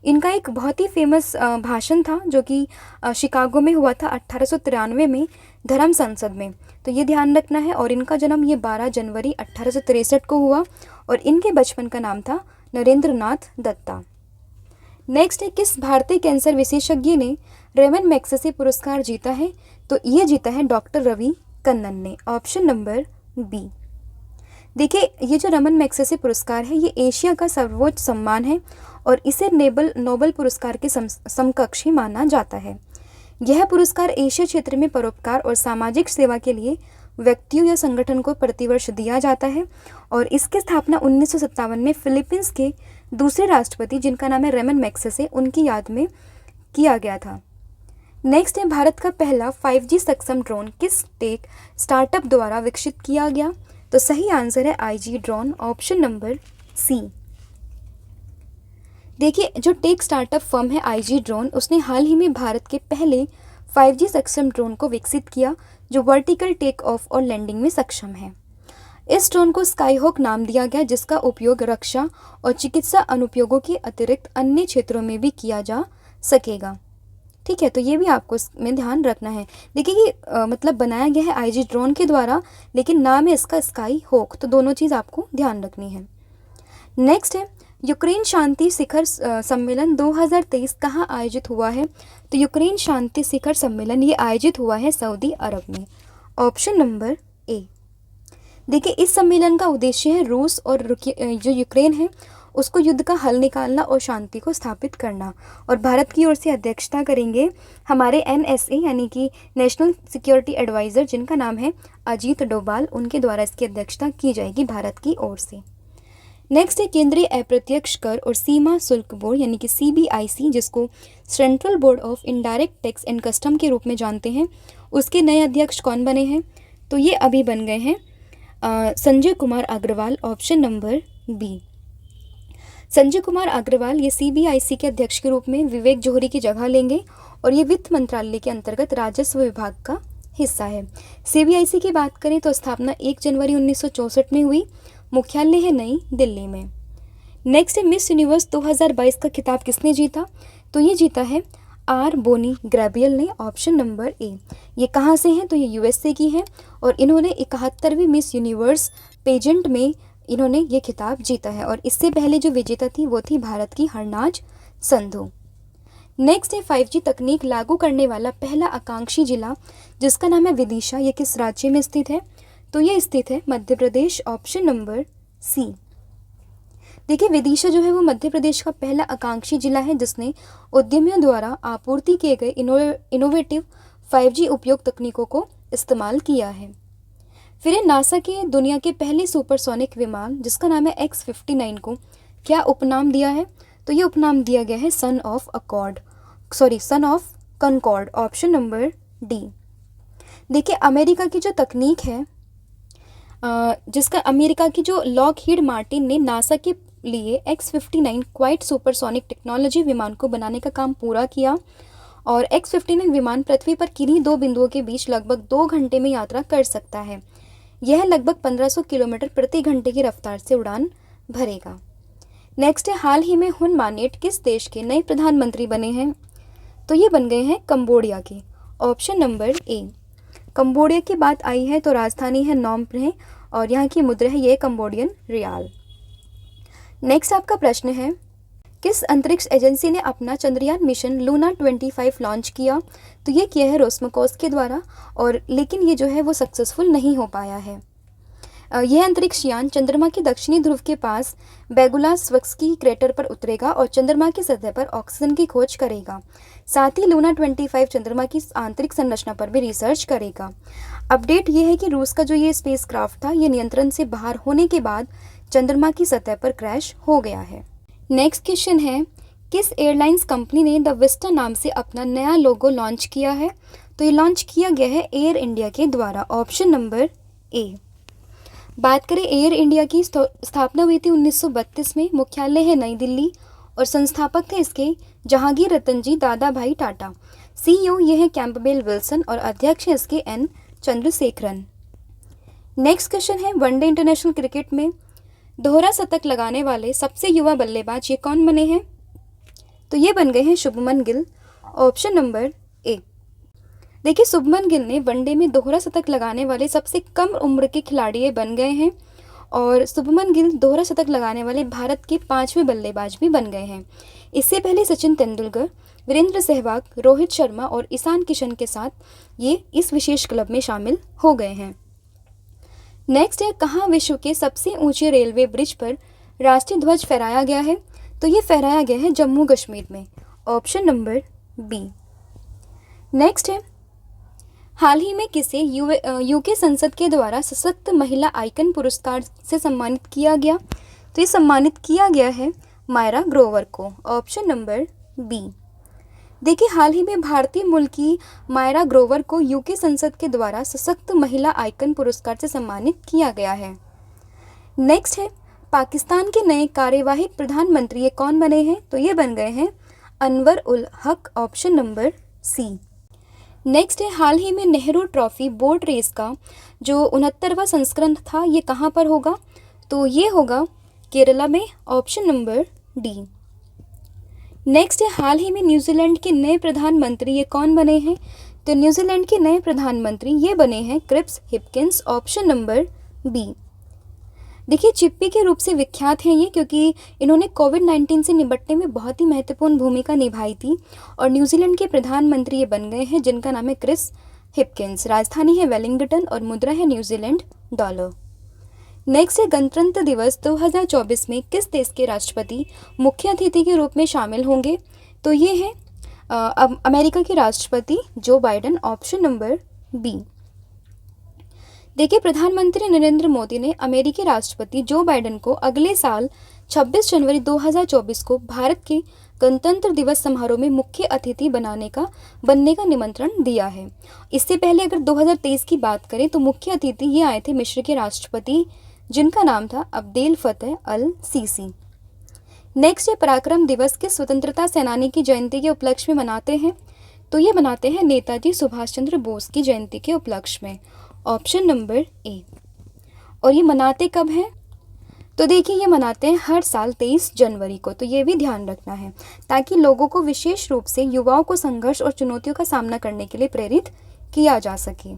इनका एक बहुत ही फेमस भाषण था जो कि शिकागो में हुआ था 1893 में धर्म संसद में, तो ये ध्यान रखना है। और इनका जन्म ये 12 जनवरी 1863 को हुआ और इनके बचपन का नाम था नरेंद्र नाथ दत्ता। नेक्स्ट है, किस भारतीय कैंसर विशेषज्ञ ने रेमन मैग्सेसे पुरस्कार जीता है? तो ये जीता है डॉक्टर रवि कन्नन ने, ऑप्शन नंबर बी। देखिए, ये जो रमन मैग्सेसे पुरस्कार है ये एशिया का सर्वोच्च सम्मान है और इसे नोबेल पुरस्कार के समकक्ष ही माना जाता है। यह पुरस्कार एशिया क्षेत्र में परोपकार और सामाजिक सेवा के लिए व्यक्तियों या संगठन को प्रतिवर्ष दिया जाता है और इसकी स्थापना 1957 में फिलीपींस के दूसरे राष्ट्रपति जिनका नाम है रेमन मैग्सेसे उनकी याद में किया गया था। नेक्स्ट है, भारत का पहला 5G सक्षम ड्रोन किस टेक स्टार्टअप द्वारा विकसित किया गया? तो सही आंसर है IG drone, option number C. देखिए, जो टेक स्टार्टअप फर्म है IG ड्रोन उसने हाल ही में भारत के पहले 5G सक्षम ड्रोन को विकसित किया जो वर्टिकल टेक ऑफ और लैंडिंग में सक्षम है। इस ड्रोन को स्काईहॉक नाम दिया गया जिसका उपयोग रक्षा और चिकित्सा अनुप्रयोगों के अतिरिक्त अन्य क्षेत्रों में भी किया जा सकेगा। ठीक है, तो ये भी आपको इसमें ध्यान रखना है। देखिए कि मतलब बनाया गया है IG ड्रोन के द्वारा लेकिन नाम है इसका स्काईहॉक, तो दोनों चीज़ आपको ध्यान रखनी है। नेक्स्ट है, यूक्रेन शांति शिखर सम्मेलन 2023 कहाँ आयोजित हुआ है? तो यूक्रेन शांति शिखर सम्मेलन ये आयोजित हुआ है सऊदी अरब में, ऑप्शन नंबर ए। देखिए, इस सम्मेलन का उद्देश्य है रूस और जो यूक्रेन है उसको युद्ध का हल निकालना और शांति को स्थापित करना। और भारत की ओर से अध्यक्षता करेंगे हमारे NSA यानी कि नेशनल सिक्योरिटी एडवाइज़र जिनका नाम है अजीत डोभाल, उनके द्वारा इसकी अध्यक्षता की जाएगी भारत की ओर से। नेक्स्ट है, केंद्रीय अप्रत्यक्ष कर और सीमा शुल्क बोर्ड यानी कि CBIC जिसको central board of indirect tax and custom के रूप में जानते हैं, उसके नए अध्यक्ष कौन बने हैं? तो ये अभी बन गए हैं Sanjay Kumar Agrawal, option number B. Sanjay Kumar Agrawal ये CBIC के अध्यक्ष के रूप में विवेक जौहरी की जगह लेंगे और ये वित्त मंत्रालय के अंतर्गत राजस्व विभाग का हिस्सा है। CBIC की बात करें तो स्थापना 1 जनवरी 1964 में हुई, मुख्यालय है नई दिल्ली में। नेक्स्ट है, मिस यूनिवर्स 2022 का खिताब किसने जीता? तो ये जीता है R बोनी ग्रेबियल ने, ऑप्शन नंबर ए। ये कहाँ से हैं? तो ये USA की हैं और इन्होंने 71वीं मिस यूनिवर्स पेजेंट में इन्होंने ये खिताब जीता है और इससे पहले जो विजेता थी वो थी भारत की हरनाज संधू। नेक्स्ट है, 5G तकनीक लागू करने वाला पहला आकांक्षी जिला जिसका नाम है विदिशा, ये किस राज्य में स्थित है? तो ये स्थित है Madhya Pradesh, option number C. देखिए, विदिशा जो है वो मध्य प्रदेश का पहला आकांक्षी जिला है जिसने उद्यमियों द्वारा आपूर्ति किए गए इनोवेटिव 5G उपयोग तकनीकों को इस्तेमाल किया है। फिर है, नासा के दुनिया के पहले सुपरसोनिक विमान जिसका नाम है X-59 को क्या उपनाम दिया है? तो ये उपनाम दिया गया है son of concord, option number D. देखिए, अमेरिका की जो तकनीक है जिसका अमेरिका की जो लॉकहीड मार्टिन ने नासा के लिए X-59 क्वाइट सुपरसोनिक टेक्नोलॉजी विमान को बनाने का काम पूरा किया और X-59 विमान पृथ्वी पर किन्हीं दो बिंदुओं के बीच लगभग 2 घंटे में यात्रा कर सकता है। यह लगभग 1500 किलोमीटर प्रति घंटे की रफ्तार से उड़ान भरेगा। नेक्स्ट है, हाल ही में हुन मानेट किस देश के नए प्रधानमंत्री बने हैं? तो ये बन गए हैं कंबोडिया के। ऑप्शन नंबर ए। कंबोडिया की बात आई है तो राजधानी है नॉम प्रेह और यहाँ की मुद्रा है ये कंबोडियन रियाल। नेक्स्ट आपका प्रश्न है, किस अंतरिक्ष एजेंसी ने अपना चंद्रयान मिशन लूना 25 लॉन्च किया? तो ये किया है रोसमकोस के द्वारा, और लेकिन ये जो है वो सक्सेसफुल नहीं हो पाया है। यह अंतरिक्ष यान चंद्रमा के दक्षिणी ध्रुव के पास बेगुलास्वस्की क्रेटर पर उतरेगा और चंद्रमा की सतह पर ऑक्सीजन की खोज करेगा। साथ ही लूना 25 चंद्रमा की आंतरिक संरचना पर भी रिसर्च करेगा। अपडेट ये है कि रूस का जो ये स्पेसक्राफ्ट था ये नियंत्रण से बाहर होने के बाद चंद्रमा की सतह पर क्रैश हो गया है। नेक्स्ट क्वेश्चन है, किस एयरलाइंस कंपनी ने द विस्टा नाम से अपना नया लोगो लॉन्च किया है? तो ये लॉन्च किया गया है एयर इंडिया के द्वारा। ऑप्शन नंबर ए। बात करें एयर इंडिया की, स्थापना हुई थी 1932 में, मुख्यालय है नई दिल्ली और संस्थापक थे इसके जहांगीर रतन जी दादा भाई टाटा। सीईओ ये है कैंपबेल विल्सन और अध्यक्ष है इसके एन चंद्रशेखरन। नेक्स्ट क्वेश्चन है, वनडे इंटरनेशनल क्रिकेट में दोहरा शतक लगाने वाले सबसे युवा बल्लेबाज ये कौन बने हैं? तो ये बन गए हैं शुभमन गिल। ऑप्शन नंबर ए। देखिए, शुभमन गिल ने वनडे में दोहरा शतक लगाने वाले सबसे कम उम्र के खिलाड़ी ये बन गए हैं और शुभमन गिल दोहरा शतक लगाने वाले भारत के 5वें बल्लेबाज भी बन गए हैं। इससे पहले सचिन तेंदुलकर, वीरेंद्र सहवाग, रोहित शर्मा और ईशान किशन के साथ ये इस विशेष क्लब में शामिल हो गए हैं। नेक्स्ट है, कहाँ विश्व के सबसे ऊंचे रेलवे ब्रिज पर राष्ट्रीय ध्वज फहराया गया है? तो ये फहराया गया है जम्मू कश्मीर में। Option number B. नेक्स्ट है, हाल ही में किसे यूके संसद के द्वारा सशक्त महिला आइकन पुरस्कार से सम्मानित किया गया? तो ये सम्मानित किया गया है मायरा ग्रोवर को। Option number B. देखिए, हाल ही में भारतीय मूल की मायरा ग्रोवर को यूके संसद के द्वारा सशक्त महिला आइकन पुरस्कार से सम्मानित किया गया है। नेक्स्ट है, पाकिस्तान के नए कार्यवाहक प्रधानमंत्री ये कौन बने हैं? तो ये बन गए हैं अनवर उल हक। ऑप्शन नंबर सी। नेक्स्ट है, हाल ही में नेहरू ट्रॉफी बोट रेस का जो 69वां संस्करण था ये कहाँ पर होगा? तो ये होगा केरला में। Option number D. नेक्स्ट है, हाल ही में न्यूजीलैंड के नए प्रधानमंत्री ये कौन बने हैं? तो न्यूजीलैंड के नए प्रधानमंत्री ये बने हैं Chris Hipkins. Option number B. देखिए, चिप्पी के रूप से विख्यात हैं ये क्योंकि इन्होंने कोविड-19 से निपटने में बहुत ही महत्वपूर्ण भूमिका निभाई थी और न्यूजीलैंड के प्रधानमंत्री ये बन गए हैं जिनका नाम है क्रिस हिपकिंस। राजधानी है वेलिंगटन और मुद्रा है न्यूजीलैंड डॉलर। नेक्स्ट है, गणतंत्र दिवस 2024 में किस देश के राष्ट्रपति मुख्य अतिथि के रूप में शामिल होंगे? तो ये है अमेरिका के राष्ट्रपति Joe Biden. Option number B. देखिए, प्रधानमंत्री नरेंद्र मोदी ने अमेरिकी राष्ट्रपति जो बाइडेन को अगले साल 26 जनवरी 2024 को भारत के गणतंत्र दिवस समारोह में मुख्य अतिथि बनने का निमंत्रण दिया है। इससे पहले अगर 2023 की बात करें तो मुख्य अतिथि ये आए थे मिस्र के राष्ट्रपति जिनका नाम था अब्देल फतेह अल सीसी। नेक्स्ट है, पराक्रम दिवस किस स्वतंत्रता सेनानी की जयंती के उपलक्ष्य में मनाते हैं? तो ये मनाते हैं नेताजी सुभाष चंद्र बोस की जयंती के उपलक्ष्य में। ऑप्शन नंबर ए। और ये मनाते कब हैं? तो देखिए, ये मनाते हैं हर साल 23 जनवरी को। तो ये भी ध्यान रखना है ताकि लोगों को, विशेष रूप से युवाओं को, संघर्ष और चुनौतियों का सामना करने के लिए प्रेरित किया जा सके।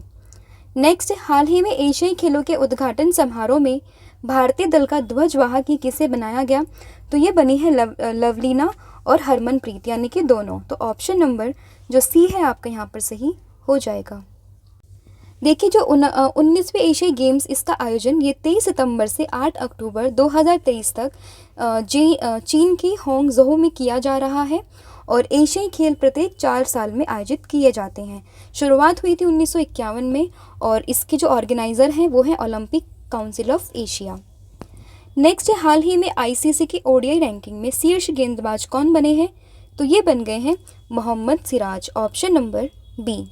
नेक्स्ट, हाल ही में एशियाई खेलों के उद्घाटन समारोह में भारतीय दल का ध्वजवाहक किसे बनाया गया? तो ये बनी है लवलीना और हरमनप्रीत, यानी कि दोनों। तो ऑप्शन नंबर जो सी है आपका यहाँ पर सही हो जाएगा। देखिए, जो 19वें एशियाई गेम्स इसका आयोजन ये 23 सितंबर से 8 अक्टूबर 2023 तक चीन की होंगझोउ में किया जा रहा है और एशियाई खेल प्रत्येक 4 साल में आयोजित किए जाते हैं। शुरुआत हुई थी 1951 में और इसके जो ऑर्गेनाइज़र हैं वो हैं Olympic council of Asia. Next है, हाल ही में आईसीसी की ओडीआई रैंकिंग में शीर्ष गेंदबाज कौन बने हैं? तो ये बन गए हैं Mohammed Siraj. Option number B.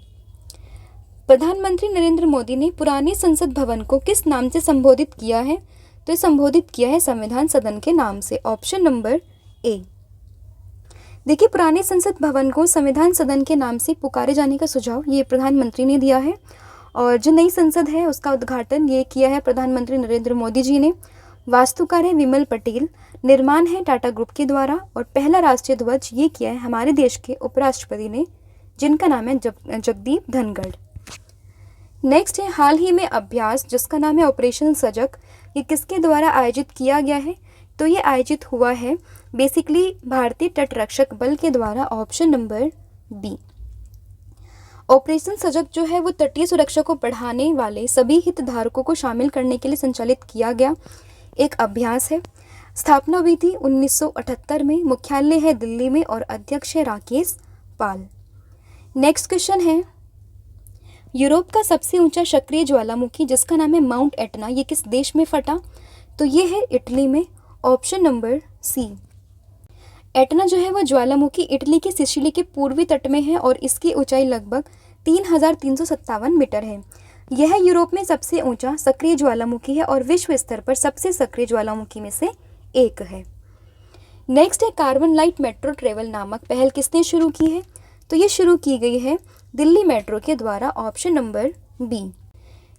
प्रधानमंत्री नरेंद्र मोदी ने पुराने संसद भवन को किस नाम से संबोधित किया है? तो संबोधित किया है संविधान सदन के नाम से। ऑप्शन नंबर ए। देखिए, पुराने संसद भवन को संविधान सदन के नाम से पुकारे जाने का सुझाव ये प्रधानमंत्री ने दिया है, और जो नई संसद है उसका उद्घाटन ये किया है प्रधानमंत्री नरेंद्र मोदी जी ने। वास्तुकार है विमल पटेल, निर्माण है टाटा ग्रुप के द्वारा, और पहला राष्ट्रीय ध्वज ये किया है हमारे देश के उपराष्ट्रपति ने, जिनका नाम है जगदीप धनखड़। नेक्स्ट है हाल ही में अभ्यास जिसका नाम है ऑपरेशन सजग, ये किसके द्वारा आयोजित किया गया है? तो ये आयोजित हुआ है बेसिकली भारतीय तटरक्षक बल के द्वारा, ऑप्शन नंबर बी। ऑपरेशन सजग जो है वो तटीय सुरक्षा को बढ़ाने वाले सभी हितधारकों को शामिल करने के लिए संचालित किया गया एक अभ्यास है। स्थापना हुई थी 1978 में, मुख्यालय है दिल्ली में और अध्यक्ष है राकेश पाल। नेक्स्ट क्वेश्चन है, यूरोप का सबसे ऊंचा सक्रिय ज्वालामुखी जिसका नाम है माउंट एटना, ये किस देश में फटा? तो ये है इटली में, ऑप्शन नंबर सी। एटना जो है वो ज्वालामुखी इटली के सिसिली के पूर्वी तट में है और इसकी ऊंचाई लगभग 3,357 मीटर है। यह यूरोप में सबसे ऊंचा सक्रिय ज्वालामुखी है और विश्व स्तर पर सबसे सक्रिय ज्वालामुखी में से एक है। नेक्स्ट है कार्बन लाइट मेट्रो ट्रेवल नामक पहल किसने शुरू की है? तो ये शुरू की गई है दिल्ली मेट्रो के द्वारा, ऑप्शन नंबर बी।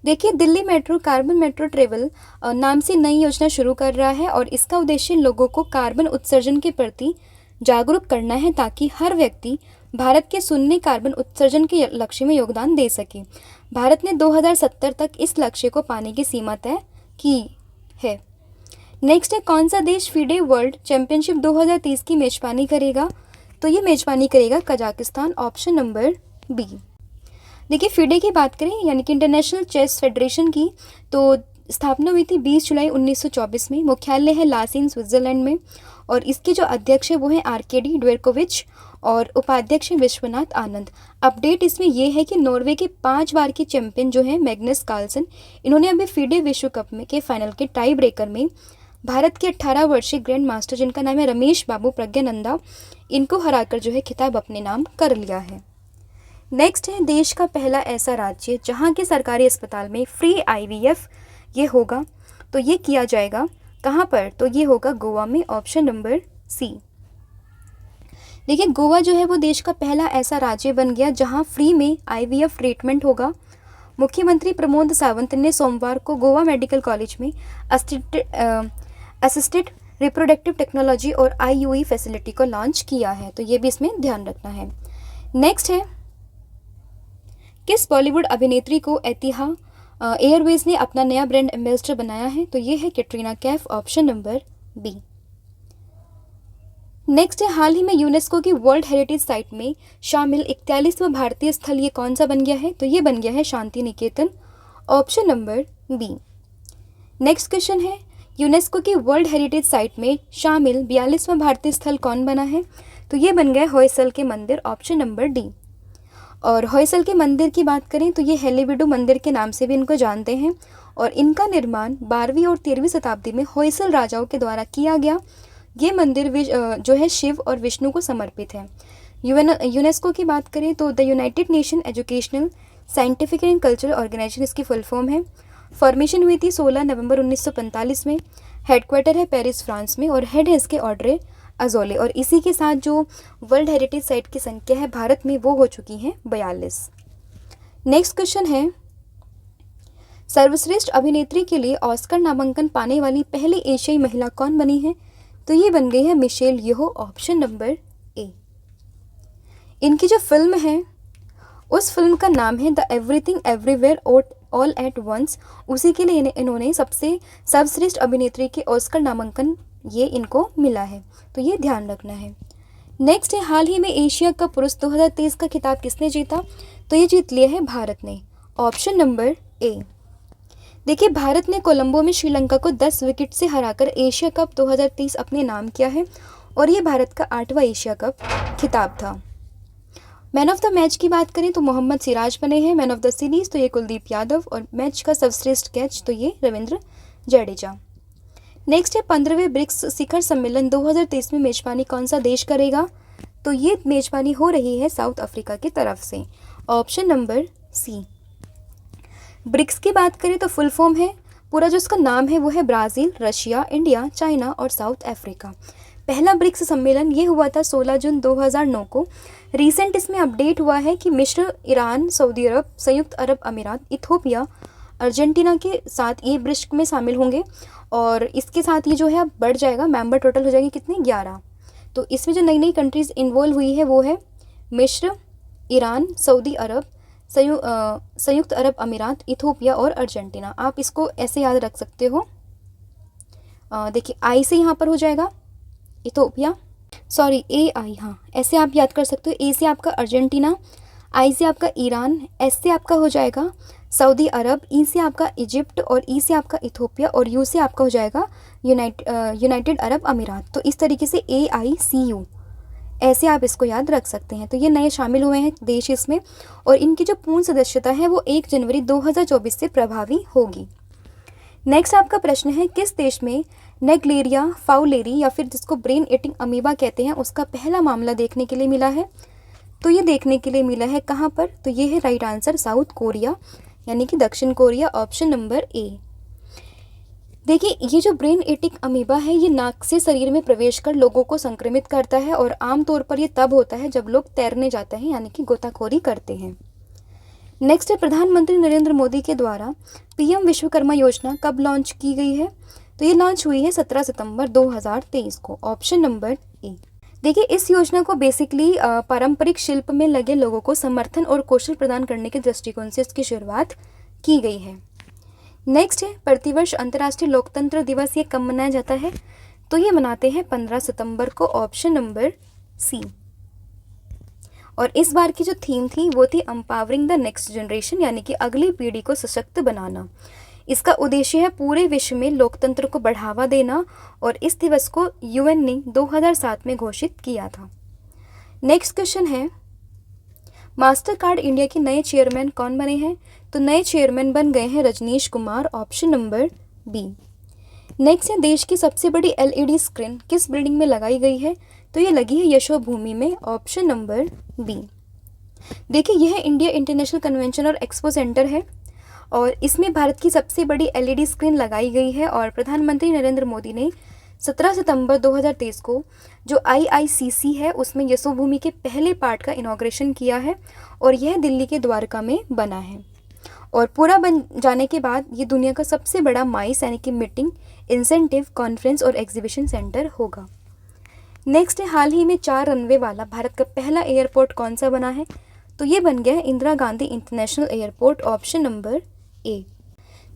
देखिए, Delhi metro carbon metro travel नाम से नई योजना शुरू कर रहा है और इसका उद्देश्य लोगों को कार्बन उत्सर्जन के प्रति जागरूक करना है ताकि हर व्यक्ति भारत के शून्य कार्बन उत्सर्जन के लक्ष्य में योगदान दे सके। भारत ने 2070 तक इस लक्ष्य को पाने की सीमा तय की है। नेक्स्ट है कौन सा देश फीडे वर्ल्ड चैंपियनशिप 2030 की मेजबानी करेगा? तो ये मेजबानी करेगा कजाकिस्तान, ऑप्शन नंबर बी। देखिए, फीडे की बात करें यानी कि इंटरनेशनल चेस फेडरेशन की, तो स्थापना हुई थी 20 जुलाई 1924 में, मुख्यालय है लासिन स्विट्जरलैंड में और इसके जो अध्यक्ष है वो है आर्केडी ड्वेरकोविच और उपाध्यक्ष है विश्वनाथ आनंद। अपडेट इसमें यह है कि नॉर्वे के 5 बार के चैंपियन जो है मैग्नस कार्लसन, इन्होंने अभी फीडे विश्व कप में के फाइनल के टाई ब्रेकर में भारत के 18 वर्षीय ग्रैंड मास्टर जिनका नाम है रमेश बाबू प्रज्ञानंदा, इनको हराकर जो है खिताब अपने नाम कर लिया है। नेक्स्ट है देश का पहला ऐसा राज्य जहां के सरकारी अस्पताल में फ्री IVF ये होगा, तो ये किया जाएगा कहां पर? तो ये होगा गोवा में, ऑप्शन नंबर सी। देखिए, गोवा जो है वो देश का पहला ऐसा राज्य बन गया जहां फ्री में IVF ट्रीटमेंट होगा। मुख्यमंत्री प्रमोद सावंत ने सोमवार को गोवा मेडिकल कॉलेज में असिस्टेड रिप्रोडक्टिव टेक्नोलॉजी और IUI फैसिलिटी को लॉन्च किया है, तो ये भी इसमें ध्यान रखना है। नेक्स्ट है किस बॉलीवुड अभिनेत्री को एतिहाद एयरवेज ने अपना नया ब्रांड एम्बेसडर बनाया है? तो ये है Katrina Kaif, option number B. Next है हाल ही में यूनेस्को की वर्ल्ड हेरिटेज साइट में शामिल 41वां भारतीय स्थल ये कौन सा बन गया है? तो ये बन गया है Santiniketan, option number B. Next question है यूनेस्को की वर्ल्ड हेरिटेज साइट में शामिल 42वां भारतीय स्थल कौन बना है? तो ये बन गया होयसल के मंदिर, ऑप्शन नंबर डी। और होयसल के मंदिर की बात करें तो ये हेलीविडो मंदिर के नाम से भी इनको जानते हैं और इनका निर्माण 12वीं और 13वीं शताब्दी में होयसल राजाओं के द्वारा किया गया। ये मंदिर जो है शिव और विष्णु को समर्पित है। यूनेस्को की बात करें तो the United Nation Educational Scientific and Cultural Organization इसकी फुल फॉर्म है। फॉर्मेशन हुई थी 16 नवंबर 1945 में। हेडक्वार्टर है पेरिस, फ्रांस में और हेड है इसके ऑड्रे अजोले। और इसी के साथ जो वर्ल्ड हेरिटेज साइट की संख्या है भारत में वो हो चुकी है 42। नेक्स्ट क्वेश्चन है सर्वश्रेष्ठ अभिनेत्री के लिए ऑस्कर नामांकन पाने वाली पहली एशियाई महिला कौन बनी है? तो ये बन गई है Michelle Yeoh, option number A. इनकी जो फिल्म है उस फिल्म का नाम है the everything everywhere all at once. उसी के लिए इन्होंने सबसे सर्वश्रेष्ठ अभिनेत्री के ऑस्कर नामांकन ये इनको मिला है, तो ये ध्यान रखना है। नेक्स्ट है हाल ही में एशिया कप पुरुष 2023 का खिताब किसने जीता? तो ये जीत लिया है भारत ने, ऑप्शन नंबर ए। देखिए, भारत ने कोलंबो में श्रीलंका को 10 विकेट से हराकर एशिया कप 2023 अपने नाम किया है और ये भारत का 8वां एशिया कप खिताब था। मैन ऑफ द मैच की बात करें तो मोहम्मद सिराज बने हैं। मैन ऑफ द सीरीज तो ये कुलदीप यादव और मैच का सर्वश्रेष्ठ कैच तो ये रविंद्र जडेजा। नेक्स्ट है 15वें ब्रिक्स शिखर सम्मेलन 2023 में मेजबानी कौन सा देश करेगा? तो ये मेजबानी हो रही है साउथ अफ्रीका की तरफ से, ऑप्शन नंबर सी। ब्रिक्स की बात करें तो फुल फॉर्म है, पूरा जो इसका नाम है वो है ब्राज़ील, रशिया, इंडिया, चाइना और साउथ अफ्रीका। पहला ब्रिक्स सम्मेलन ये हुआ था 16 जून 2009 को। रिसेंट इसमें अपडेट हुआ है कि मिस्र, ईरान, सऊदी अरब, संयुक्त अरब अमीरात, इथोपिया, अर्जेंटीना के साथ ये ब्रिक्स में शामिल होंगे और इसके साथ ये जो है अब बढ़ जाएगा, मेंबर टोटल हो जाएंगे कितने, 11। तो इसमें जो नई नई कंट्रीज़ इन्वॉल्व हुई है वो है मिस्र, ईरान, सऊदी अरब, संयुक्त अरब अमीरात, इथोपिया और अर्जेंटीना। आप इसको ऐसे याद रख सकते हो। देखिए आई से यहाँ पर हो जाएगा इथोपिया, सॉरी ए आई, हाँ ऐसे आप याद कर सकते हो। ए से आपका अर्जेंटीना, आई से आपका ईरान, एस से आपका हो जाएगा सऊदी अरब, ई से आपका इजिप्ट और ई से आपका इथोपिया और यू से आपका हो जाएगा यूनाइटेड अरब अमीरात। तो इस तरीके से AICU ऐसे आप इसको याद रख सकते हैं। तो ये नए शामिल हुए हैं देश इसमें और इनकी जो पूर्ण सदस्यता है वो 1 जनवरी 2024 से प्रभावी होगी। नेक्स्ट आपका प्रश्न है, किस देश में नेग्लेरिया फाउलेरी या फिर जिसको ब्रेन ईटिंग अमीबा कहते हैं उसका पहला मामला देखने के लिए मिला है? तो ये देखने के लिए मिला है कहाँ पर? तो ये है राइट आंसर साउथ कोरिया यानी कि दक्षिण कोरिया, ऑप्शन नंबर ए। देखिए ये जो ब्रेन ईटिंग अमीबा है ये नाक से शरीर में प्रवेश कर लोगों को संक्रमित करता है और आमतौर पर ये तब होता है जब लोग तैरने जाते हैं यानी कि गोताखोरी करते हैं। नेक्स्ट है, प्रधानमंत्री नरेंद्र मोदी के द्वारा PM विश्वकर्मा योजना कब लॉन्च की गई है? तो ये लॉन्च हुई है 17 सितंबर 2023 को, ऑप्शन नंबर ए। देखिए इस योजना को बेसिकली पारंपरिक शिल्प में लगे लोगों को समर्थन और कौशल प्रदान करने के दृष्टिकोण से इसकी शुरुआत की गई है। नेक्स्ट है, प्रतिवर्ष अंतर्राष्ट्रीय लोकतंत्र दिवस ये कब मनाया जाता है? तो ये मनाते हैं 15 सितंबर को, ऑप्शन नंबर सी। और इस बार की जो थीम थी वो थी एम्पावरिंग द नेक्स्ट जनरेशन यानी कि अगली पीढ़ी को सशक्त बनाना। इसका उद्देश्य है पूरे विश्व में लोकतंत्र को बढ़ावा देना और इस दिवस को UN ने 2007 में घोषित किया था। नेक्स्ट क्वेश्चन है, मास्टर कार्ड इंडिया के नए चेयरमैन कौन बने हैं? तो नए चेयरमैन बन गए हैं Rajnish Kumar, option number B. Next है, देश की सबसे बड़ी LED स्क्रीन किस बिल्डिंग में लगाई गई है? तो ये लगी है यशोभूमि में, ऑप्शन नंबर बी। देखिए यह इंडिया इंटरनेशनल कन्वेंशन और एक्सपो सेंटर है और इसमें भारत की सबसे बड़ी LED स्क्रीन लगाई गई है और प्रधानमंत्री नरेंद्र मोदी ने 17 सितंबर 2023 को जो IICC है उसमें यशोभूमि के पहले पार्ट का इनॉग्रेशन किया है और यह दिल्ली के द्वारका में बना है और पूरा बन जाने के बाद ये दुनिया का सबसे बड़ा माइस यानी कि मीटिंग, इंसेंटिव, कॉन्फ्रेंस और एग्जीबिशन सेंटर होगा। नेक्स्ट है, हाल ही में 4 रनवे वाला भारत का पहला एयरपोर्ट कौन सा बना है? तो ये बन गया है Indira Gandhi international airport, option number ए।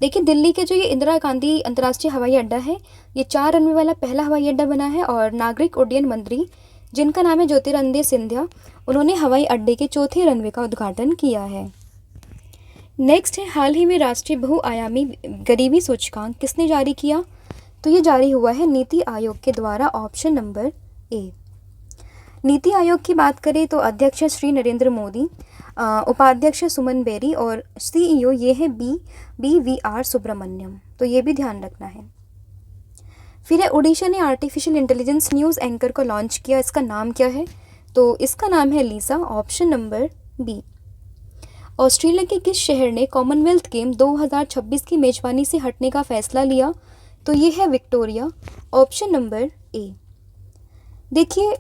देखिए दिल्ली के जो ये इंदिरा गांधी अंतर्राष्ट्रीय हवाई अड्डा है ये 4 रनवे वाला पहला हवाई अड्डा बना है और नागरिक उड्डयन मंत्री जिनका नाम है ज्योतिरादित्य सिंधिया, उन्होंने हवाई अड्डे के 4थे रनवे का उद्घाटन किया है। नेक्स्ट है, हाल ही में राष्ट्रीय बहुआयामी गरीबी सूचकांक किसने जारी किया? तो ये जारी हुआ है नीति आयोग के द्वारा, ऑप्शन नंबर ए। नीति आयोग की बात करें तो अध्यक्ष श्री नरेंद्र मोदी, उपाध्यक्ष सुमन बेरी और CEO ये है BVR सुब्रमण्यम, तो ये भी ध्यान रखना है। फिर है, उड़ीसा ने आर्टिफिशियल इंटेलिजेंस न्यूज़ एंकर को लॉन्च किया, इसका नाम क्या है? तो इसका नाम है लीसा, ऑप्शन नंबर बी। ऑस्ट्रेलिया के किस शहर ने कॉमनवेल्थ गेम 2026 की मेजबानी से हटने का फैसला लिया? तो ये है विक्टोरिया, ऑप्शन नंबर ए। देखिए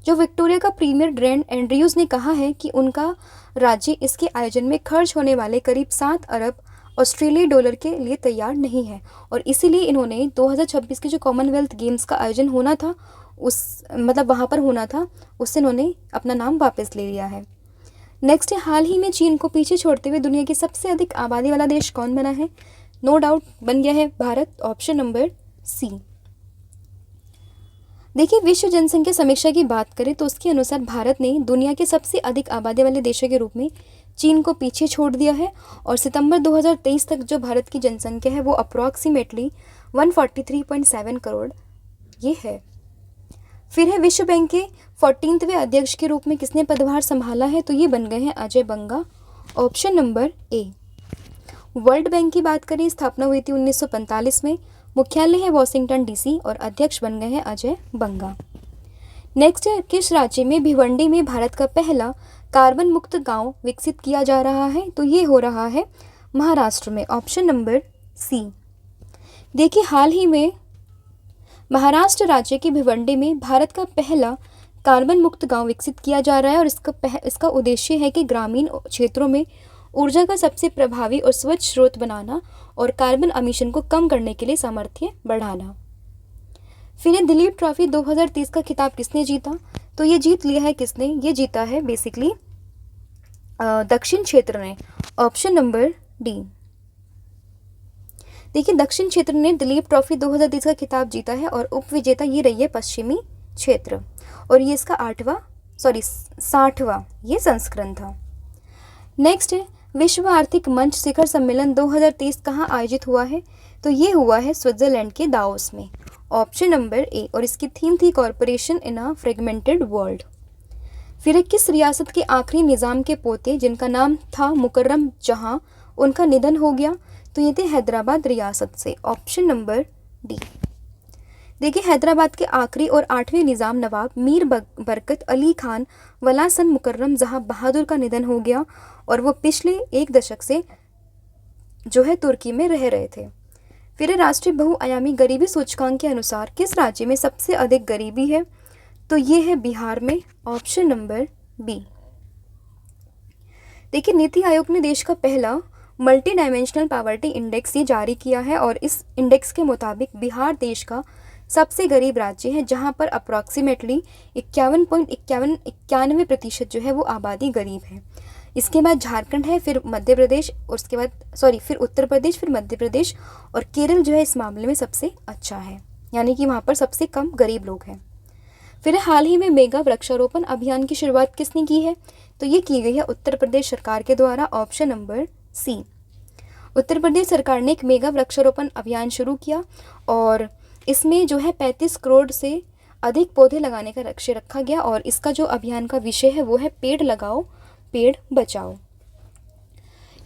जो विक्टोरिया का प्रीमियर ग्रैंड एंड्रयूज ने कहा है कि उनका राज्य इसके आयोजन में खर्च होने वाले करीब 7 अरब ऑस्ट्रेलियाई डॉलर के लिए तैयार नहीं है और इसीलिए इन्होंने 2026 के जो कॉमनवेल्थ गेम्स का आयोजन होना था वहाँ पर होना था, उससे इन्होंने अपना नाम वापस ले लिया है। नेक्स्ट है, हाल ही में चीन को पीछे छोड़ते हुए दुनिया की सबसे अधिक आबादी वाला देश कौन बना है? नो डाउट बन गया है भारत, ऑप्शन नंबर सी। देखिए विश्व जनसंख्या समीक्षा की बात करें तो उसके अनुसार भारत ने दुनिया के सबसे अधिक आबादी वाले देशों के रूप में चीन को पीछे छोड़ दिया है और सितंबर 2023 तक जो भारत की जनसंख्या है वो अप्रॉक्सीमेटली 143.7 करोड़ ये है। फिर है, विश्व बैंक के 14वें अध्यक्ष के रूप में किसने पदभार संभाला है? तो ये बन गए हैं Ajay Banga, option number A. World bank की बात करें, स्थापना हुई थी 1945 में, मुख्यालय है वॉशिंगटन DC और अध्यक्ष बन गए हैं अजय बंगा। नेक्स्ट है, किस राज्य में भिवंडी में भारत का पहला कार्बन मुक्त गांव विकसित किया जा रहा है? तो ये हो रहा है महाराष्ट्र में, ऑप्शन नंबर सी। देखिए हाल ही में महाराष्ट्र राज्य के भिवंडी में भारत का पहला कार्बन मुक्त गांव विकसित किया जा रहा है और इसका उद्देश्य है कि ग्रामीण क्षेत्रों में ऊर्जा का सबसे प्रभावी और स्वच्छ स्रोत बनाना और कार्बन एमिशन को कम करने के लिए सामर्थ्य बढ़ाना। फिर ये दिलीप ट्रॉफी 2030 का खिताब किसने जीता? तो ये जीत लिया है किसने? ये जीता है बेसिकली दक्षिण क्षेत्र ने, ऑप्शन नंबर डी। देखिए दक्षिण क्षेत्र ने दिलीप ट्रॉफी 2030 का खिताब जीता है और उपविजेता ये रही है पश्चिमी क्षेत्र, और ये इसका 60वां ये संस्करण था। नेक्स्ट है विश्व आर्थिक मंच शिखर सम्मेलन 2023 कहाँ आयोजित हुआ है? तो ये हुआ है स्विट्जरलैंड के दावोस में, ऑप्शन नंबर ए, और इसकी थीम थी कॉरपोरेशन इन अ फ्रेगमेंटेड वर्ल्ड। फिर किस रियासत के आखिरी निज़ाम के पोते जिनका नाम था मुकर्रम जहां, उनका निधन हो गया? तो ये थे हैदराबाद रियासत से, ऑप्शन नंबर डी। देखिए हैदराबाद के आखिरी और 8वें निज़ाम नवाब मीर बरकत अली खान वलासन मुकर्रम जहां बहादुर का निधन हो गया और वो पिछले 1 दशक से जो है तुर्की में रह रहे थे। फिर राष्ट्रीय बहुआयामी गरीबी सूचकांक के अनुसार किस राज्य में सबसे अधिक गरीबी है? तो ये है बिहार में, ऑप्शन नंबर बी। देखिए नीति आयोग ने देश का पहला मल्टी डायमेंशनल पॉवर्टी इंडेक्स ये जारी किया है और इस इंडेक्स के मुताबिक बिहार देश का सबसे गरीब राज्य है जहां पर अप्रॉक्सीमेटली 51.91% जो है वो आबादी गरीब है। इसके बाद झारखंड है, फिर मध्य प्रदेश, और उसके बाद फिर उत्तर प्रदेश, फिर मध्य प्रदेश, और केरल जो है इस मामले में सबसे अच्छा है, यानी कि वहाँ पर सबसे कम गरीब लोग हैं। फिर हाल ही में मेगा वृक्षारोपण अभियान की शुरुआत किसने की है? तो ये की गई है उत्तर प्रदेश सरकार के द्वारा, ऑप्शन नंबर सी। उत्तर प्रदेश सरकार ने एक मेगा वृक्षारोपण अभियान शुरू किया और इसमें जो है 35 करोड़ से अधिक पौधे लगाने का लक्ष्य रखा गया और इसका जो अभियान का विषय है वो है पेड़ लगाओ पेड़ बचाओ।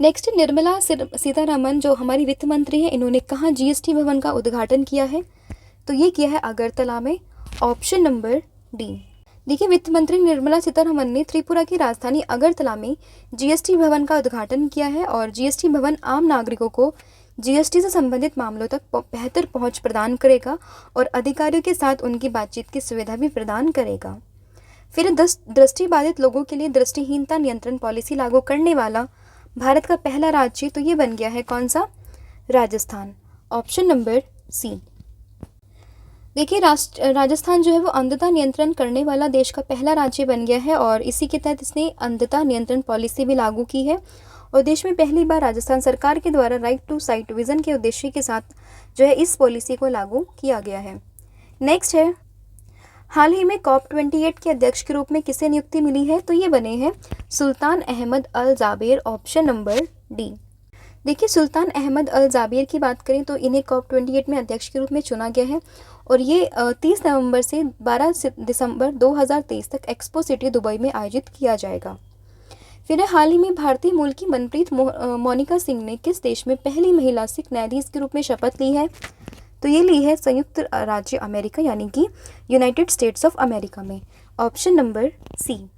नेक्स्ट निर्मला सीतारमण जो हमारी वित्त मंत्री हैं, इन्होंने कहाँ जीएसटी भवन का उद्घाटन किया है? तो ये किया है अगरतला में, ऑप्शन नंबर डी। देखिए वित्त मंत्री निर्मला सीतारमण ने त्रिपुरा की राजधानी अगरतला में जीएसटी भवन का उद्घाटन किया है और जीएसटी भवन आम नागरिकों को जीएसटी से संबंधित मामलों तक बेहतर पहुंच प्रदान करेगा और अधिकारियों के साथ उनकी बातचीत की सुविधा भी प्रदान करेगा। फिर दृष्टिबाधित लोगों के लिए दृष्टिहीनता नियंत्रण पॉलिसी लागू करने वाला भारत का पहला राज्य तो ये बन गया है कौन सा? Rajasthan, option number C. देखिए राजस्थान जो है वो अंधता नियंत्रण करने वाला देश का पहला राज्य बन गया है और इसी के तहत इसने अंधता नियंत्रण पॉलिसी भी लागू की है और देश में पहली बार राजस्थान सरकार के द्वारा राइट टू साइट विजन के उद्देश्य के साथ जो है इस पॉलिसी को लागू किया गया है। नेक्स्ट है हाल ही में COP28 के अध्यक्ष के रूप में किसे नियुक्ति मिली है? तो ये बने हैं सुल्तान Ahmad Al Jaber, option number D. देखिए सुल्तान अहमद अल जाबेर की बात करें तो इन्हें COP28 में अध्यक्ष के रूप में चुना गया है और ये 30 नवंबर से 12 दिसंबर 2023 तक एक्सपो सिटी दुबई में आयोजित किया जाएगा। फिर हाल ही में भारतीय मूल की मनप्रीत मोनिका सिंह ने किस देश में पहली महिला सिख न्यायाधीश के रूप में शपथ ली है? तो ये ली है संयुक्त राज्य अमेरिका यानी कि यूनाइटेड स्टेट्स ऑफ अमेरिका में, ऑप्शन नंबर सी।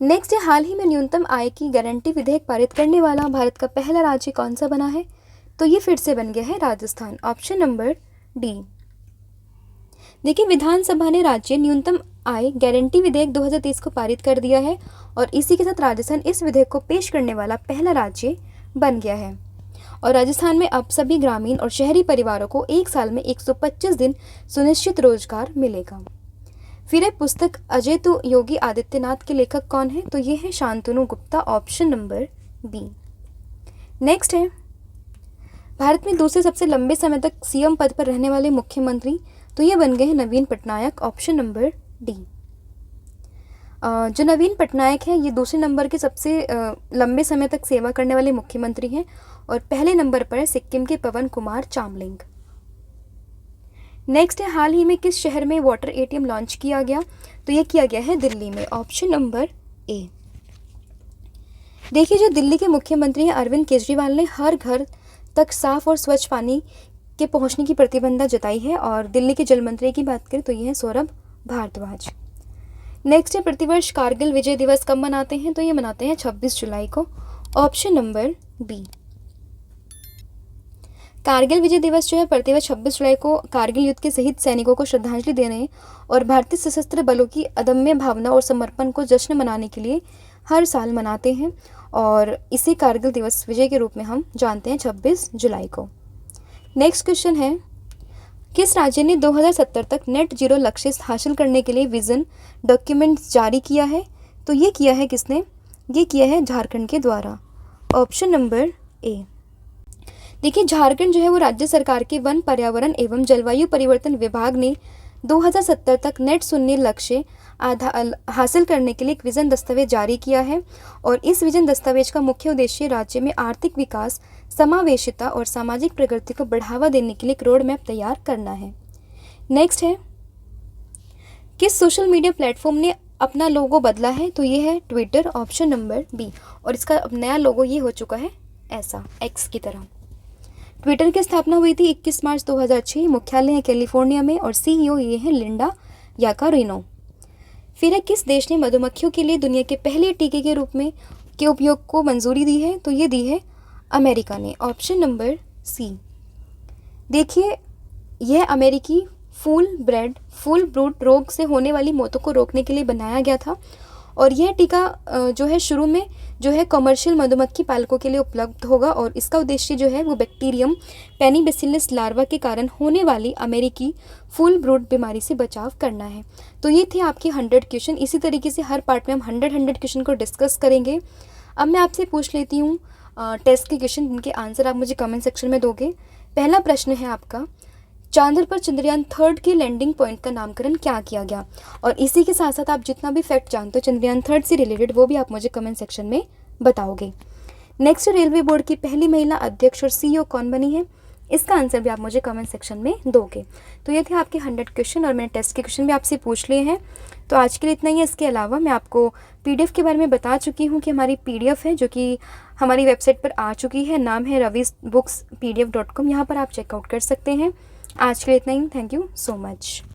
नेक्स्ट है हाल ही में न्यूनतम आय की गारंटी विधेयक पारित करने वाला भारत का पहला राज्य कौन सा बना है? तो ये फिर से बन गया है राजस्थान, ऑप्शन नंबर डी। देखिए विधानसभा ने राज्य न्यूनतम आय गारंटी विधेयक 2023 को पारित कर दिया है और इसी के साथ राजस्थान इस विधेयक को पेश करने वाला पहला राज्य बन गया है और राजस्थान में अब सभी ग्रामीण और शहरी परिवारों को 1 साल में 125 दिन सुनिश्चित रोजगार मिलेगा। फिर है पुस्तक अजय तो योगी आदित्यनाथ के लेखक कौन है? तो ये है Shantanu Gupta, option number B. Next है भारत में दूसरे सबसे लंबे समय तक सीएम पद पर रहने वाले मुख्यमंत्री तो ये बन गए हैं नवीन पटनायक, ऑप्शन नंबर डी। जो नवीन पटनायक हैं ये दूसरे नंबर के सबसे लंबे समय तक सेवा करने वाले मुख्यमंत्री हैं और पहले नंबर पर है सिक्किम के पवन कुमार चामलिंग। नेक्स्ट है हाल ही में किस शहर में वाटर एटीएम लॉन्च किया गया? तो ये किया गया है दिल्ली में, ऑप्शन नंबर ए। देखिए जो दिल्ली के मुख्यमंत्री हैं अरविंद केजरीवाल ने हर घर तक साफ और स्वच्छ पानी के पहुंचने की प्रतिबद्धता जताई है और दिल्ली के जल मंत्री की बात करें तो ये है सौरभ भारद्वाज। नेक्स्ट है प्रतिवर्ष कारगिल विजय दिवस कब मनाते हैं? तो ये मनाते हैं 26 जुलाई को, ऑप्शन नंबर बी। कारगिल विजय दिवस जो है प्रतिवर्ष 26 जुलाई को कारगिल युद्ध के शहीद सैनिकों को श्रद्धांजलि देने और भारतीय सशस्त्र बलों की अदम्य भावना और समर्पण को जश्न मनाने के लिए हर साल मनाते हैं और इसे कारगिल दिवस विजय के रूप में हम जानते हैं 26 जुलाई को। नेक्स्ट क्वेश्चन है, किस राज्य ने 2070 तक नेट जीरो लक्ष्य हासिल करने के लिए विजन डॉक्यूमेंट जारी किया है? तो ये किया है किसने? ये किया है झारखंड के द्वारा। ऑप्शन नंबर ए। देखिए, झारखंड जो है वो राज्य सरकार के वन, पर्यावरण एवं जलवायु परिवर्तन विभाग ने 2070 तक नेट शून्य लक्ष्य हासिल करने के लिए एक विजन दस्तावेज जारी किया है और इस विजन दस्तावेज का मुख्य उद्देश्य राज्य में आर्थिक विकास, समावेशिता और सामाजिक प्रगति को बढ़ावा देने के लिए एक रोड मैप तैयार करना है। नेक्स्ट है, किस सोशल मीडिया प्लेटफॉर्म ने अपना लोगो बदला है? तो ये है ट्विटर। Option number B. और इसका नया लोगो ये हो चुका है ऐसा, एक्स की तरह। ट्विटर की स्थापना हुई थी 21 मार्च 2006। मुख्यालय है कैलिफोर्निया में और सीईओ ये है लिंडा याकारिनो। फिर है, किस देश ने मधुमक्खियों के लिए दुनिया के पहले टीके के रूप में के उपयोग को मंजूरी दी है? तो ये दी है अमेरिका ने। Option number C. देखिए, यह अमेरिकी फूल ब्रूड रोग से होने वाली मौतों को रोकने के लिए बनाया गया था और यह टीका जो है शुरू में जो है कमर्शियल मधुमक्खी पालकों के लिए उपलब्ध होगा और इसका उद्देश्य जो है वो बैक्टीरियम पेनिबैसिलस लार्वा के कारण होने वाली अमेरिकी फूल ब्रूड बीमारी से बचाव करना है। तो ये थे आपके 100 क्वेश्चन। इसी तरीके से हर पार्ट में हम 100 क्वेश्चन को डिस्कस करेंगे। अब मैं आपसे पूछ लेती हूँ टेस्ट के क्वेश्चन, जिनके आंसर आप मुझे कमेंट सेक्शन में दोगे। पहला प्रश्न है आपका, चांद्र पर चंद्रयान 3 के लैंडिंग पॉइंट का नामकरण क्या किया गया? और इसी के साथ साथ आप जितना भी फैक्ट जानते हो चंद्रयान 3 से रिलेटेड वो भी आप मुझे कमेंट सेक्शन में बताओगे। नेक्स्ट, रेलवे बोर्ड की पहली महिला अध्यक्ष और सीईओ कौन बनी है? इसका आंसर भी आप मुझे कमेंट सेक्शन में दोगे। तो ये थे आपके 100 क्वेश्चन और मैंने टेस्ट के क्वेश्चन भी आपसे पूछ लिए हैं। तो आज के लिए इतना ही है। इसके अलावा मैं आपको पीडीएफ के बारे में बता चुकी हूँ कि हमारी पीडीएफ है जो कि हमारी वेबसाइट पर आ चुकी है। नाम है ravisbooks.pdf.com। यहाँ पर आप चेकआउट कर सकते हैं। आज के लिए इतना ही। Thank you so much.